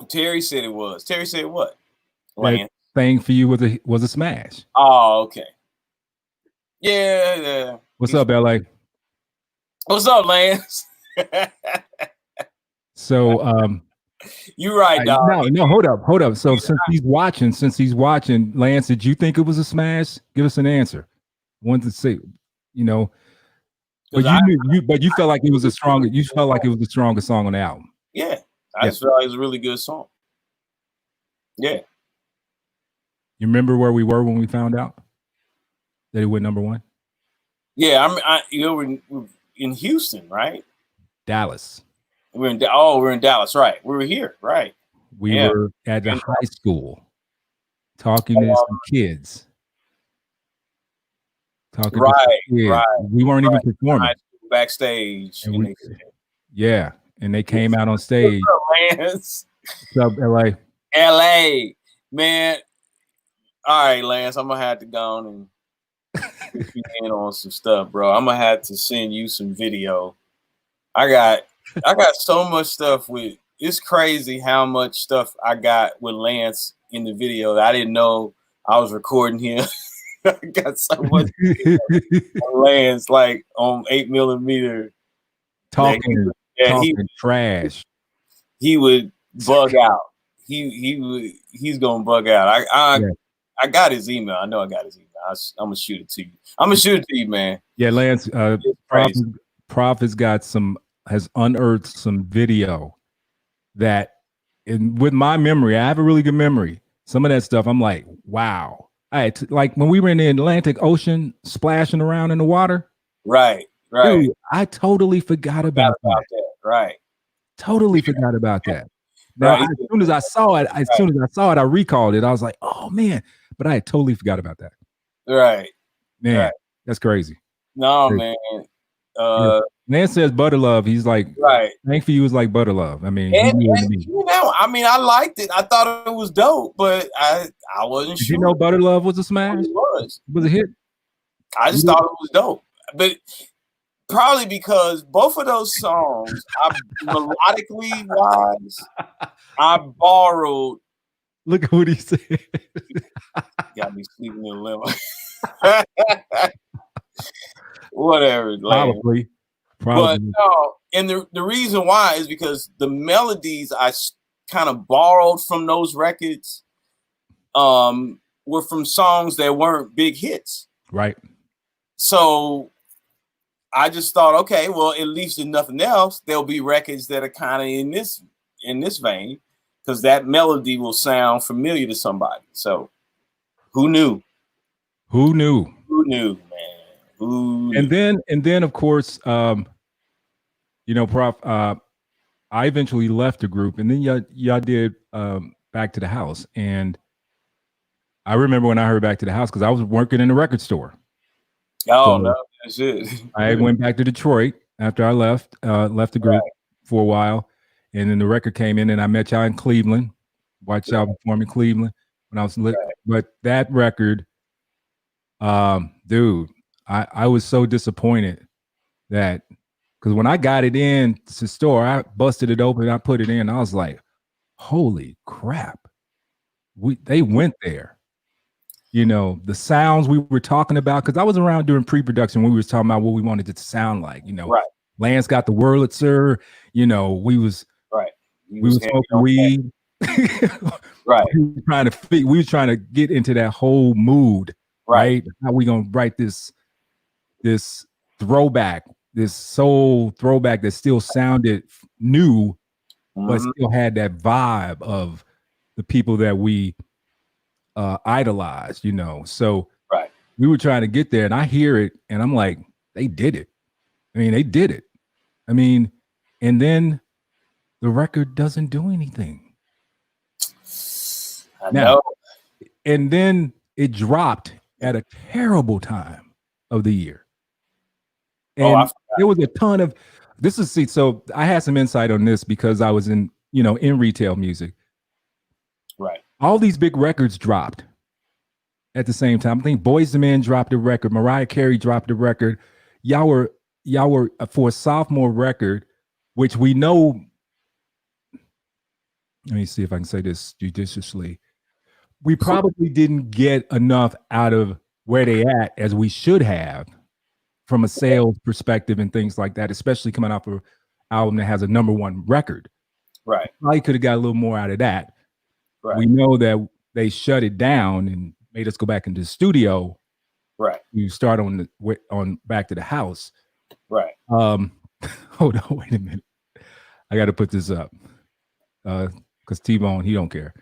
Terry said it was. Terry said what? That thing for you was a smash. Oh, okay. Yeah. What's up, LA? What's up, Lance? So, you're right, dog. No, hold up. So since he's watching, Lance, did you think it was a smash? Give us an answer. One to say, you know, but you felt like it was the strongest song on the album. Yeah, I just felt like it was a really good song. Yeah. You remember where we were when we found out that it went number one? Yeah, we're in Houston, right? Dallas. We're in Dallas, right? We were here, right? We were at the high school talking to some kids. Right. We weren't even performing. Backstage. And they came out on stage. Lance. What's up, LA? LA, man. All right, Lance, I'm gonna have to go on and get you in on some stuff, bro. I'm gonna have to send you some video. I got so much stuff with. It's crazy how much stuff I got with Lance in the video that I didn't know I was recording him. I got so much Lance like on 8mm talking trash. He would bug out. He's gonna bug out. I got his email. I know I got his email. I'm gonna shoot it to you. Man. Yeah, Lance. Prof has unearthed some video that, with my memory, I have a really good memory. Some of that stuff, I'm like, wow. Like when we were in the Atlantic Ocean, splashing around in the water. Right. Dude, I totally forgot about that. Right. Totally forgot about that. Now, as soon as I saw it, I recalled it. I was like, oh man, but I had totally forgot about that. Right. Man, that's crazy. No, crazy. Man. Lance says butter love. He's like, right. Thank for you is like butter love. I mean, I liked it. I thought it was dope, but I wasn't sure. You know, butter love was a smash. It was a hit. I just thought it was dope, but probably because both of those songs, melodically wise, I borrowed. Look at what he said. Got me sleeping in a limo. Whatever. Probably. But no, and the reason why is because the melodies I kind of borrowed from those records were from songs that weren't big hits. Right. So I just thought, okay, well, at least if nothing else, there'll be records that are kind of in this vein, because that melody will sound familiar to somebody. So who knew? Who knew? Who knew, man? Who knew? And then of course, you know, Prof, I eventually left the group, and then y'all did Back to the House. And I remember when I heard Back to the House, because I was working in a record store. Oh, so no, that's it. I went back to Detroit after I left the group for a while, and then the record came in, and I met y'all in Cleveland. Watched y'all perform in Cleveland when I was lit. But that record, dude, I was so disappointed that, because when I got it in to the store, I busted it open, I put it in, I was like, holy crap. They went there. You know, the sounds we were talking about, because I was around during pre-production when we was talking about what we wanted it to sound like. You know, Lance got the Wurlitzer, you know, we was smoking weed. We were trying to get into that whole mood, right? How we gonna write this throwback, this soul throwback that still sounded new, but still had that vibe of the people that we idolized, you know. So we were trying to get there, and I hear it, and I'm like, they did it. I mean, they did it. I mean, and then the record doesn't do anything. I know. And then it dropped at a terrible time of the year. And there was a ton of so I had some insight on this because I was in retail music. Right. All these big records dropped at the same time. I think Boyz II Men dropped a record, Mariah Carey dropped a record. Y'all were for a sophomore record, which we know. Let me see if I can say this judiciously. We probably didn't get enough out of where they at as we should have from a sales perspective and things like that, especially coming off an album that has a #1 record. Right. Probably could have got a little more out of that. Right. We know that they shut it down and made us go back into the studio. Right. You start on Back to the House. Right. Hold on, wait a minute. I got to put this up. Because T-Bone, he don't care.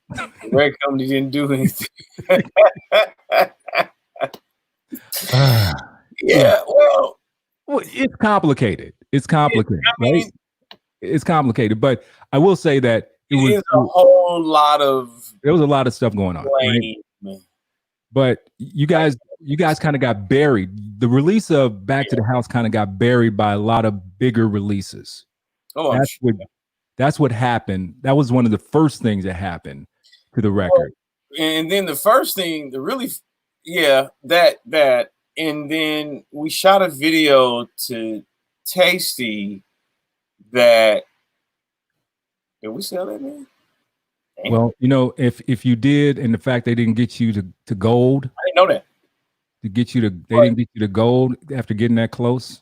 The record company didn't do anything. Yeah, well, it's complicated. It's complicated, right? It's complicated, but I will say that there was a lot of stuff going on. Right? But you guys kind of got buried. The release of Back to the House kind of got buried by a lot of bigger releases. Oh, that's what happened. That was one of the first things that happened to the record. And then the first thing, that. And then we shot a video to Tasty that. Did we sell that, man? Damn. Well, you know, if you did, and the fact they didn't get you to gold. I didn't know that. They didn't get you to gold after getting that close.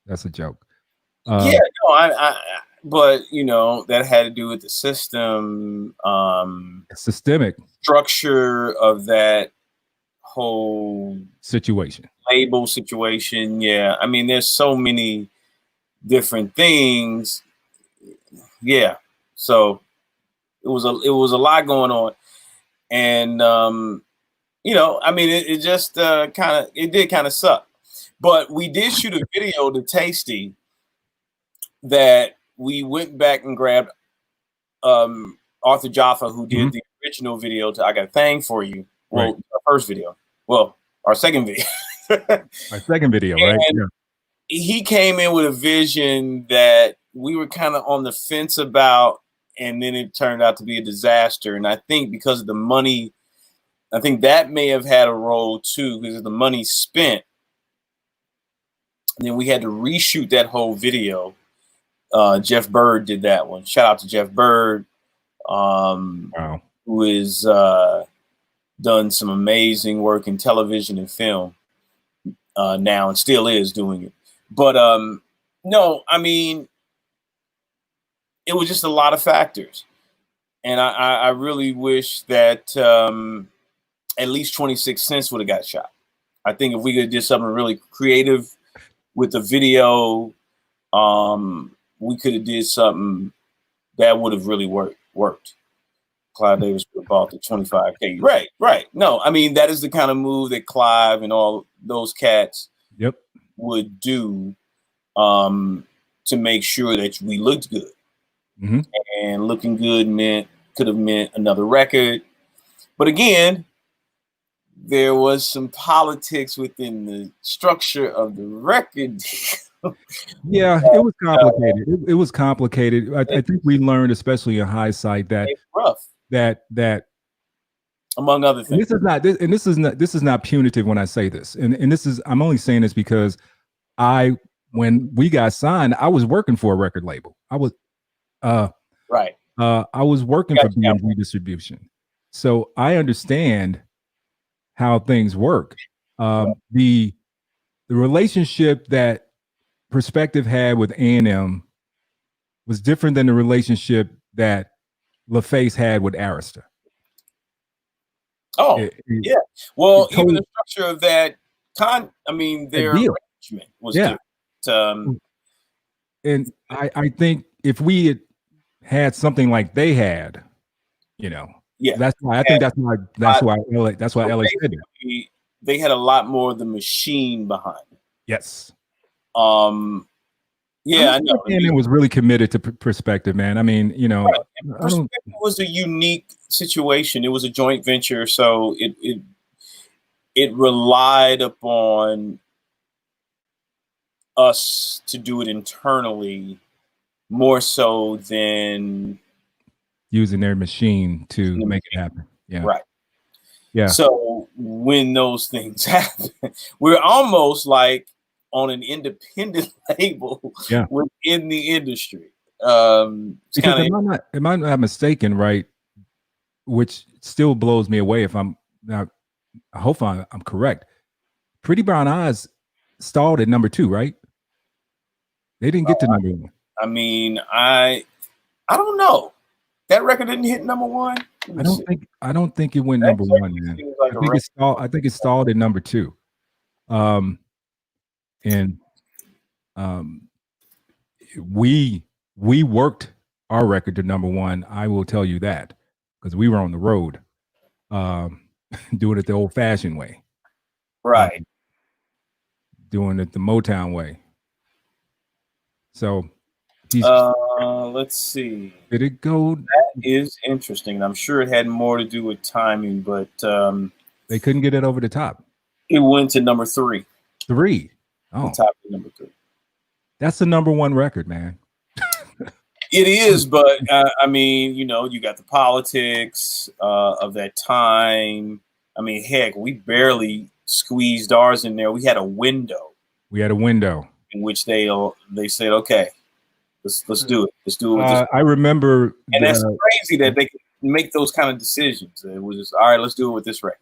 That's a joke. But you know, that had to do with the system, systemic structure of that whole label situation. Yeah, I mean, there's so many different things. Yeah, so it was a lot going on, and you know, I mean, it just did kind of suck. But we did shoot a video to Tasty that we went back and grabbed Arthur Jaffa, who did the original video to I Got a Thing for You. Well, our first video. Well, our second video. Our second video, right? Yeah. He came in with a vision that we were kind of on the fence about, and then it turned out to be a disaster. And I think because of the money, I think that may have had a role too, because of the money spent. And then we had to reshoot that whole video. Jeff Bird did that one. Shout out to Jeff Bird, who has done some amazing work in television and film. now and still is doing it. But no, I mean, it was just a lot of factors. And I really wish that at least 26 Cents would have got shot. I think if we could have did something really creative with the video, we could have did something that would have really worked. Clive Davis would have bought the 25K. Right. No, I mean, that is the kind of move that Clive and all those cats would do to make sure that we looked good. Mm-hmm. And looking good could have meant another record. But again, there was some politics within the structure of the record deal. Yeah, it was complicated. It was complicated. I think we learned, especially in hindsight, that it's rough. That among other things. This is not punitive when I say this. And this is, I'm only saying this because when we got signed, I was working for a record label. I was right. I was working for B&G Distribution. So I understand how things work. The relationship that Perspective had with A&M was different than the relationship that LaFace had with Arista. Oh, yeah. Well, even the structure of that their arrangement was different. And I think if we had something like they had, that's why LA said it. They had a lot more of the machine behind it. Yes. Yeah, I know. And it was really committed to Perspective, man. I mean, Perspective was a unique situation. It was a joint venture, so it relied upon us to do it internally more so than using their machine to make it happen. Yeah. Right. Yeah. So when those things happen, we're almost like on an independent label within the industry. Because am I not mistaken, right? Which still blows me away if I'm not, I hope I'm correct. Pretty Brown Eyes stalled at number 2, right? They didn't get to number 1. I mean, I don't know. That record didn't hit number 1. I don't think it went number 1, man. I think it stalled at number 2. And we worked our record to number 1. I will tell you that, because we were on the road, doing it the old-fashioned way, right? Doing it the Motown way. So, let's see. Did it go? That is interesting. I'm sure it had more to do with timing, but they couldn't get it over the top. It went to number 3. 3. Oh, top of number 3. That's the number 1 record, man. It is, but I mean, you got the politics of that time. I mean, heck, we barely squeezed ours in there. We had a window. In which they said, okay, let's do it. Let's do it. I remember, and that's crazy that they could make those kind of decisions. It was just, all right, let's do it with this record.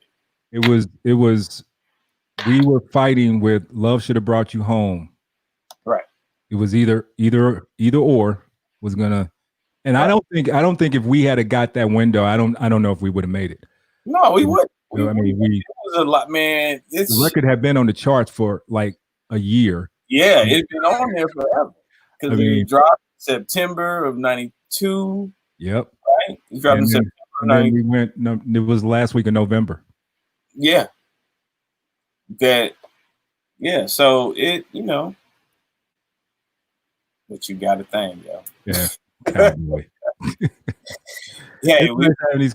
It was. We were fighting with Love Should Have Brought You Home. Right. It was either or was gonna, and right. I don't think if we had got that window, I don't know if we would have made it. No, we would. I mean, it was a lot, man. The record had been on the charts for like a year. Yeah, it's been on there forever. Because it dropped September of '92. Yep. Right. It dropped in September. And then we went. No, it was last week of November. Yeah. So it, but you got to think, yo. Yeah. Yeah, we having these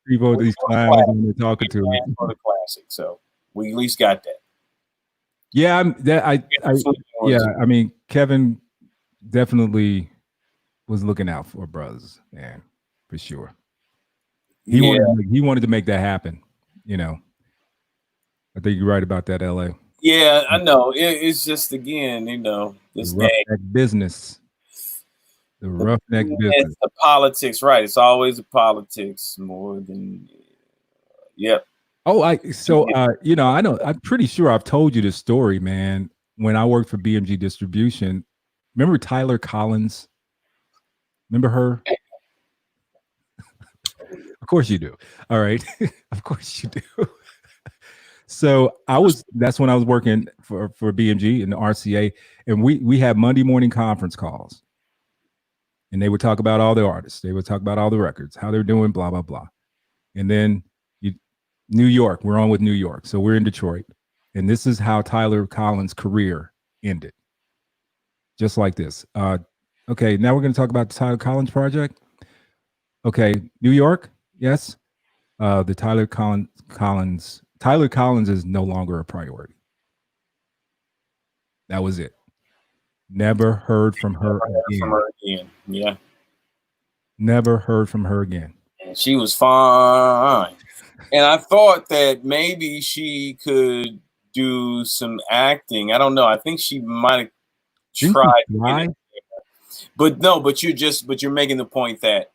people, these clients, when they're talking to us. For the classic, so we at least got that. Yeah, I mean, Kevin definitely was looking out for brothers, man, for sure. He wanted to make that happen, I think you're right about that, LA. Yeah, I know. It's just, again, this roughneck business. The roughneck business. The politics, right? It's always the politics more than. Yep. Oh, you know, I know, I'm pretty sure I've told you this story, man. When I worked for BMG Distribution, remember Tyler Collins? Remember her? Of course you do. All right. Of course you do. So that's when I was working for BMG and the RCA, and we had Monday morning conference calls, and they would talk about all the artists, they would talk about all the records, how they're doing, blah blah blah, and then New York, we're on with New York, so we're in Detroit, and this is how Tyler Collins' career ended, just like this. Okay, now we're going to talk about the Tyler Collins project. Okay, New York, yes. The Tyler Collins is no longer a priority. That was it. Never heard from her again. Yeah. Never heard from her again. And she was fine. And I thought that maybe she could do some acting. I don't know. I think she might have tried. But no, but you're making the point that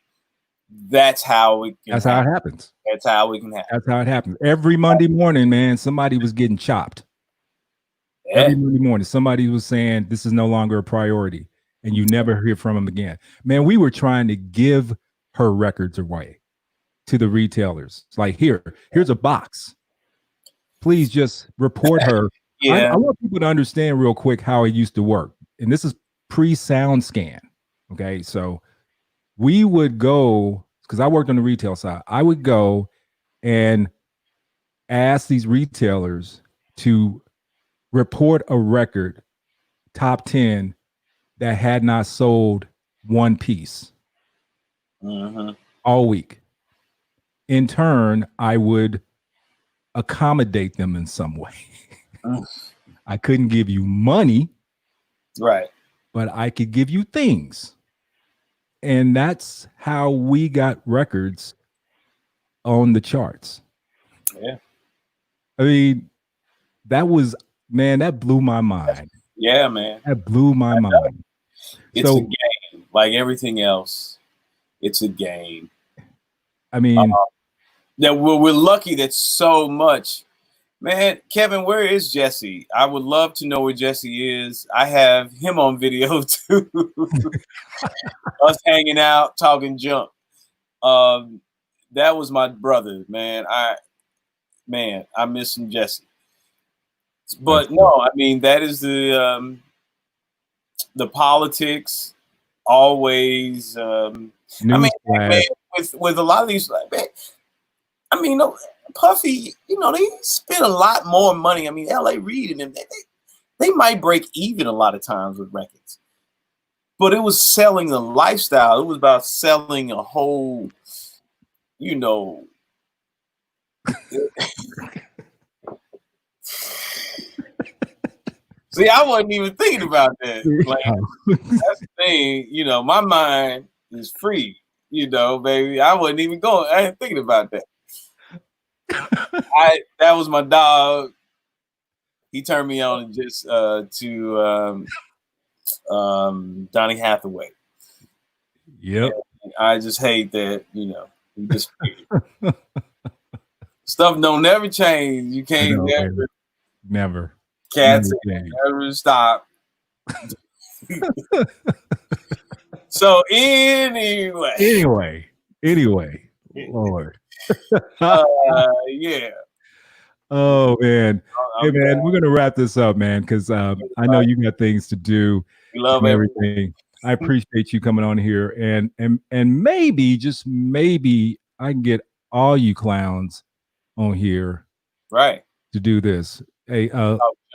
that's how it can That's happen. How it happens. That's how we can happen. That's how it happens. Every Monday morning, man, somebody was getting chopped. Yeah. Every Monday morning, somebody was saying this is no longer a priority, and you never hear from them again. Man, we were trying to give her records away to the retailers. It's like, here's a box. Please just report her. Yeah. I want people to understand real quick how it used to work. And this is pre-sound scan. Okay, so we would go, because I worked on the retail side, I would go and ask these retailers to report a record, top 10, that had not sold one piece all week. In turn, I would accommodate them in some way. I couldn't give you money, right? But I could give you things. And that's how we got records on the charts. Yeah. I mean, that blew my mind. Yeah, man. That blew my mind. It's a game. Like everything else, it's a game. I mean, that we're lucky that so much. Man, Kevin, where is Jesse? I would love to know where Jesse is. I have him on video too. Us hanging out, talking junk. That was my brother, man. I miss him, Jesse. But no, I mean that is the politics always. I mean, man, with a lot of these, man, I mean, no, Puffy, you know, they spend a lot more money. I mean, L.A. Reid and them, they might break even a lot of times with records. But it was selling the lifestyle. It was about selling a whole, you know. See, I wasn't even thinking about that. Like, that's the thing, you know, my mind is free, you know, baby. I wasn't even going. I ain't thinking about that. That was my dog. He turned me on just to Donny Hathaway. Yep. And I just hate that, you know, he just stuff don't never change. You can't never. Cats never stop. So anyway, Lord. Yeah. Oh man. Hey man, we're gonna wrap this up, man, because I know you got things to do. We love everything. I appreciate you coming on here, and maybe, just maybe, I can get all you clowns on here, right, to do this. Hey,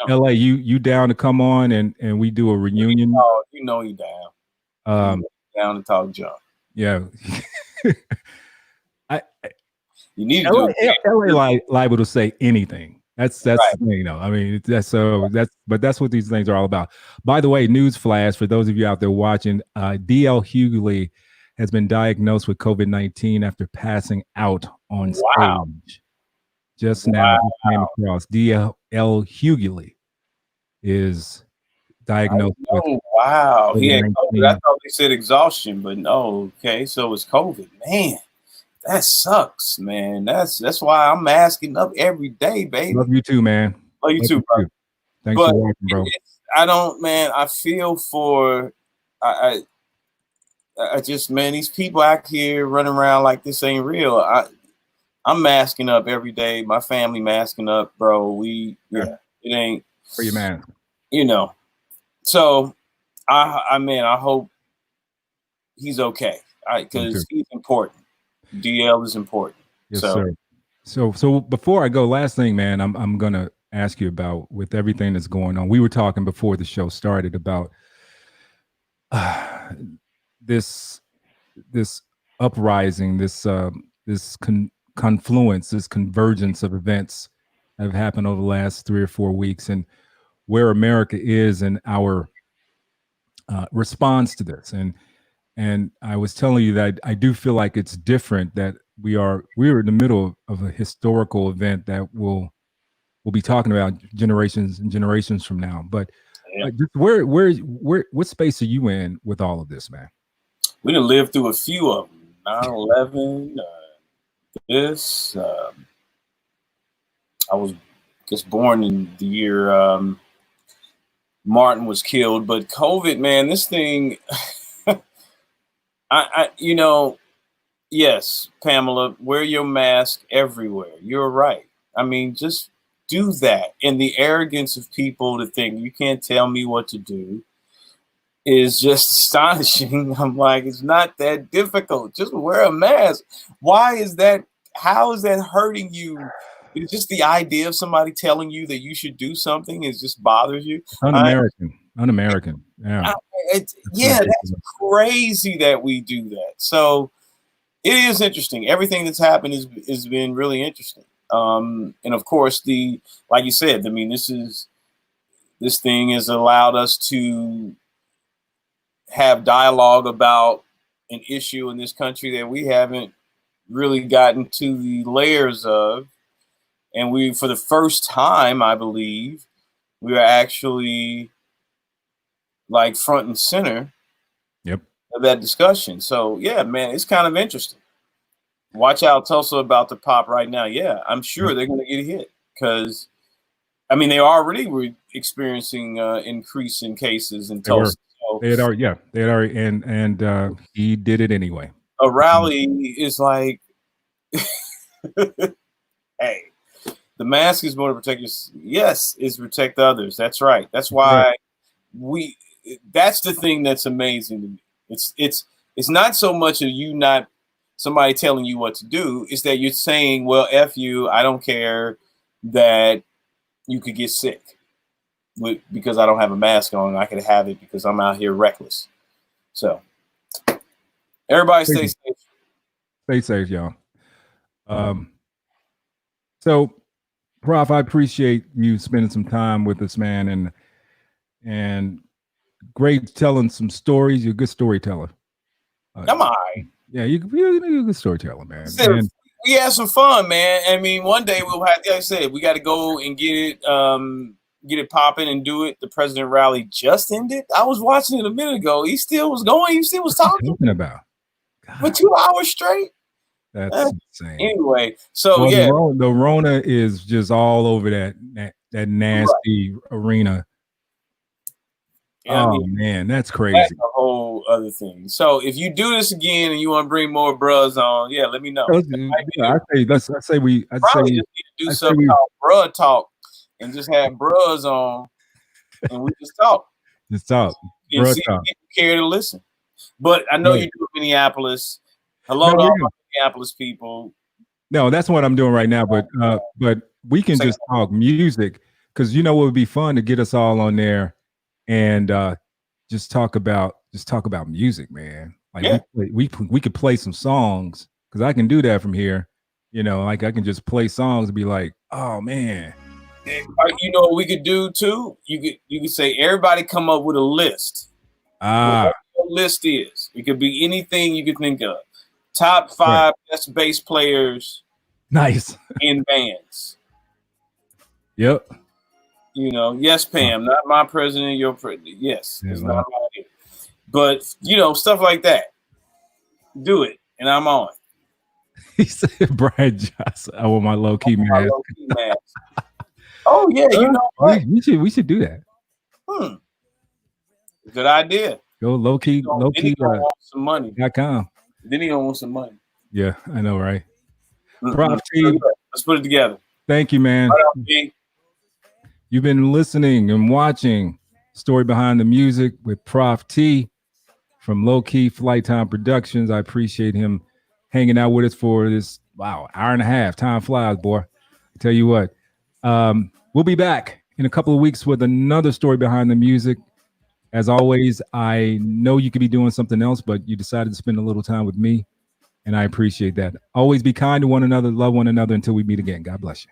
LA, you down to come on and we do a reunion? Oh, you know you down. Down to talk junk. Yeah. You need to LA liable to say anything. That's right. You know, I mean, that's what these things are all about. By the way, news flash for those of you out there watching, D.L. Hughley has been diagnosed with COVID-19 after passing out on stage. Just now, came across D.L. Hughley is diagnosed with. Wow. Yeah, I thought they said exhaustion, but no. Okay, so it's COVID. Man, That sucks, man. That's why I'm masking up every day, baby. Love you too, man. Love you too, bro. Thanks for watching, bro. I don't, man. I feel for, I just, man, these people out here running around like this ain't real. I'm masking up every day. My family masking up, bro. It ain't. For your man. You know. So, I hope he's okay. Because he's important. DL is important. Yes, sir. So before I go, last thing, man, I'm gonna ask you about, with everything that's going on. We were talking before the show started about this uprising, this confluence, this convergence of events that have happened over the last 3 or 4 weeks, and where America is in our response to this. And I was telling you that I do feel like it's different, that we're in the middle of a historical event that we'll be talking about generations and generations from now. But just what space are you in with all of this, man? We done lived through a few of them. 9/11, this. I was just born in the year Martin was killed, but COVID, man, this thing. Yes, Pamela, wear your mask everywhere. You're right. I mean, just do that. And the arrogance of people to think you can't tell me what to do is just astonishing. I'm like, it's not that difficult. Just wear a mask. Why is that? How is that hurting you? It's just the idea of somebody telling you that you should do something. It just bothers you. Un-American. Yeah. That's crazy that we do that. So it is interesting. Everything that's happened has been really interesting. And of course, like you said, I mean, this thing has allowed us to have dialogue about an issue in this country that we haven't really gotten to the layers of. And we, for the first time, I believe, we are actually like front and center of that discussion. So yeah, man, it's kind of interesting. Watch out, Tulsa about to pop right now. Yeah, I'm sure they're going to get hit because, I mean, they already were experiencing increase in cases in Tulsa. They had already, and he did it anyway. A rally is like, hey, the mask is more to protect us. Yes, is protect others. That's right. That's why that's the thing that's amazing to me. It's not so much of you not somebody telling you what to do. It's that you're saying, well, F you, I don't care that you could get sick because I don't have a mask on. I could have it because I'm out here reckless. So everybody stay safe. Stay safe, y'all. So, Prof, I appreciate you spending some time with us, man, and great telling some stories. You're a good storyteller. Am I? Yeah, you're a good storyteller, man. We had some fun, man. I mean, one day we'll have, like I said, we got to go and get it popping and do it. The president rally just ended. I was watching it a minute ago. He still was going. He still was talking about for 2 hours straight. That's insane. Anyway, so yeah, the Rona is just all over that nasty arena. Yeah, man, that's crazy. That's a whole other thing. So if you do this again and you want to bring more bros on, yeah, let me know. I'd say we just need to do something called bruh talk and just have bros on and we just talk. Just talk. And see if people care to listen. But I know you do Minneapolis. Hello to all my Minneapolis people. No, that's what I'm doing right now. But we can just talk music, because you know what would be fun to get us all on there and just talk about music, man. Like we could play some songs, because I can do that from here. You know, like I can just play songs and be like, oh man. You know what we could do too? You could say everybody come up with a list. Whatever the list is. It could be anything you could think of. Top 5 best bass players. Nice. In bands. Yep. You know, yes, Pam, not my president, your president. Yes, it's not my. But you know, stuff like that. Do it, and I'm on. He said Brian Johnson. I want my low key man. Oh yeah, you know what? We should do that. Good idea. Go low key. Want some money. .com. Then he gonna want some money. Yeah, I know, right? Prof T, let's put it together. Thank you, man. You've been listening and watching Story Behind the Music with Prof T from Low Key Flight Time Productions. I appreciate him hanging out with us for this hour and a half. Time flies, boy. I tell you what, we'll be back in a couple of weeks with another Story Behind the Music. As always, I know you could be doing something else, but you decided to spend a little time with me, and I appreciate that. Always be kind to one another, love one another until we meet again. God bless you.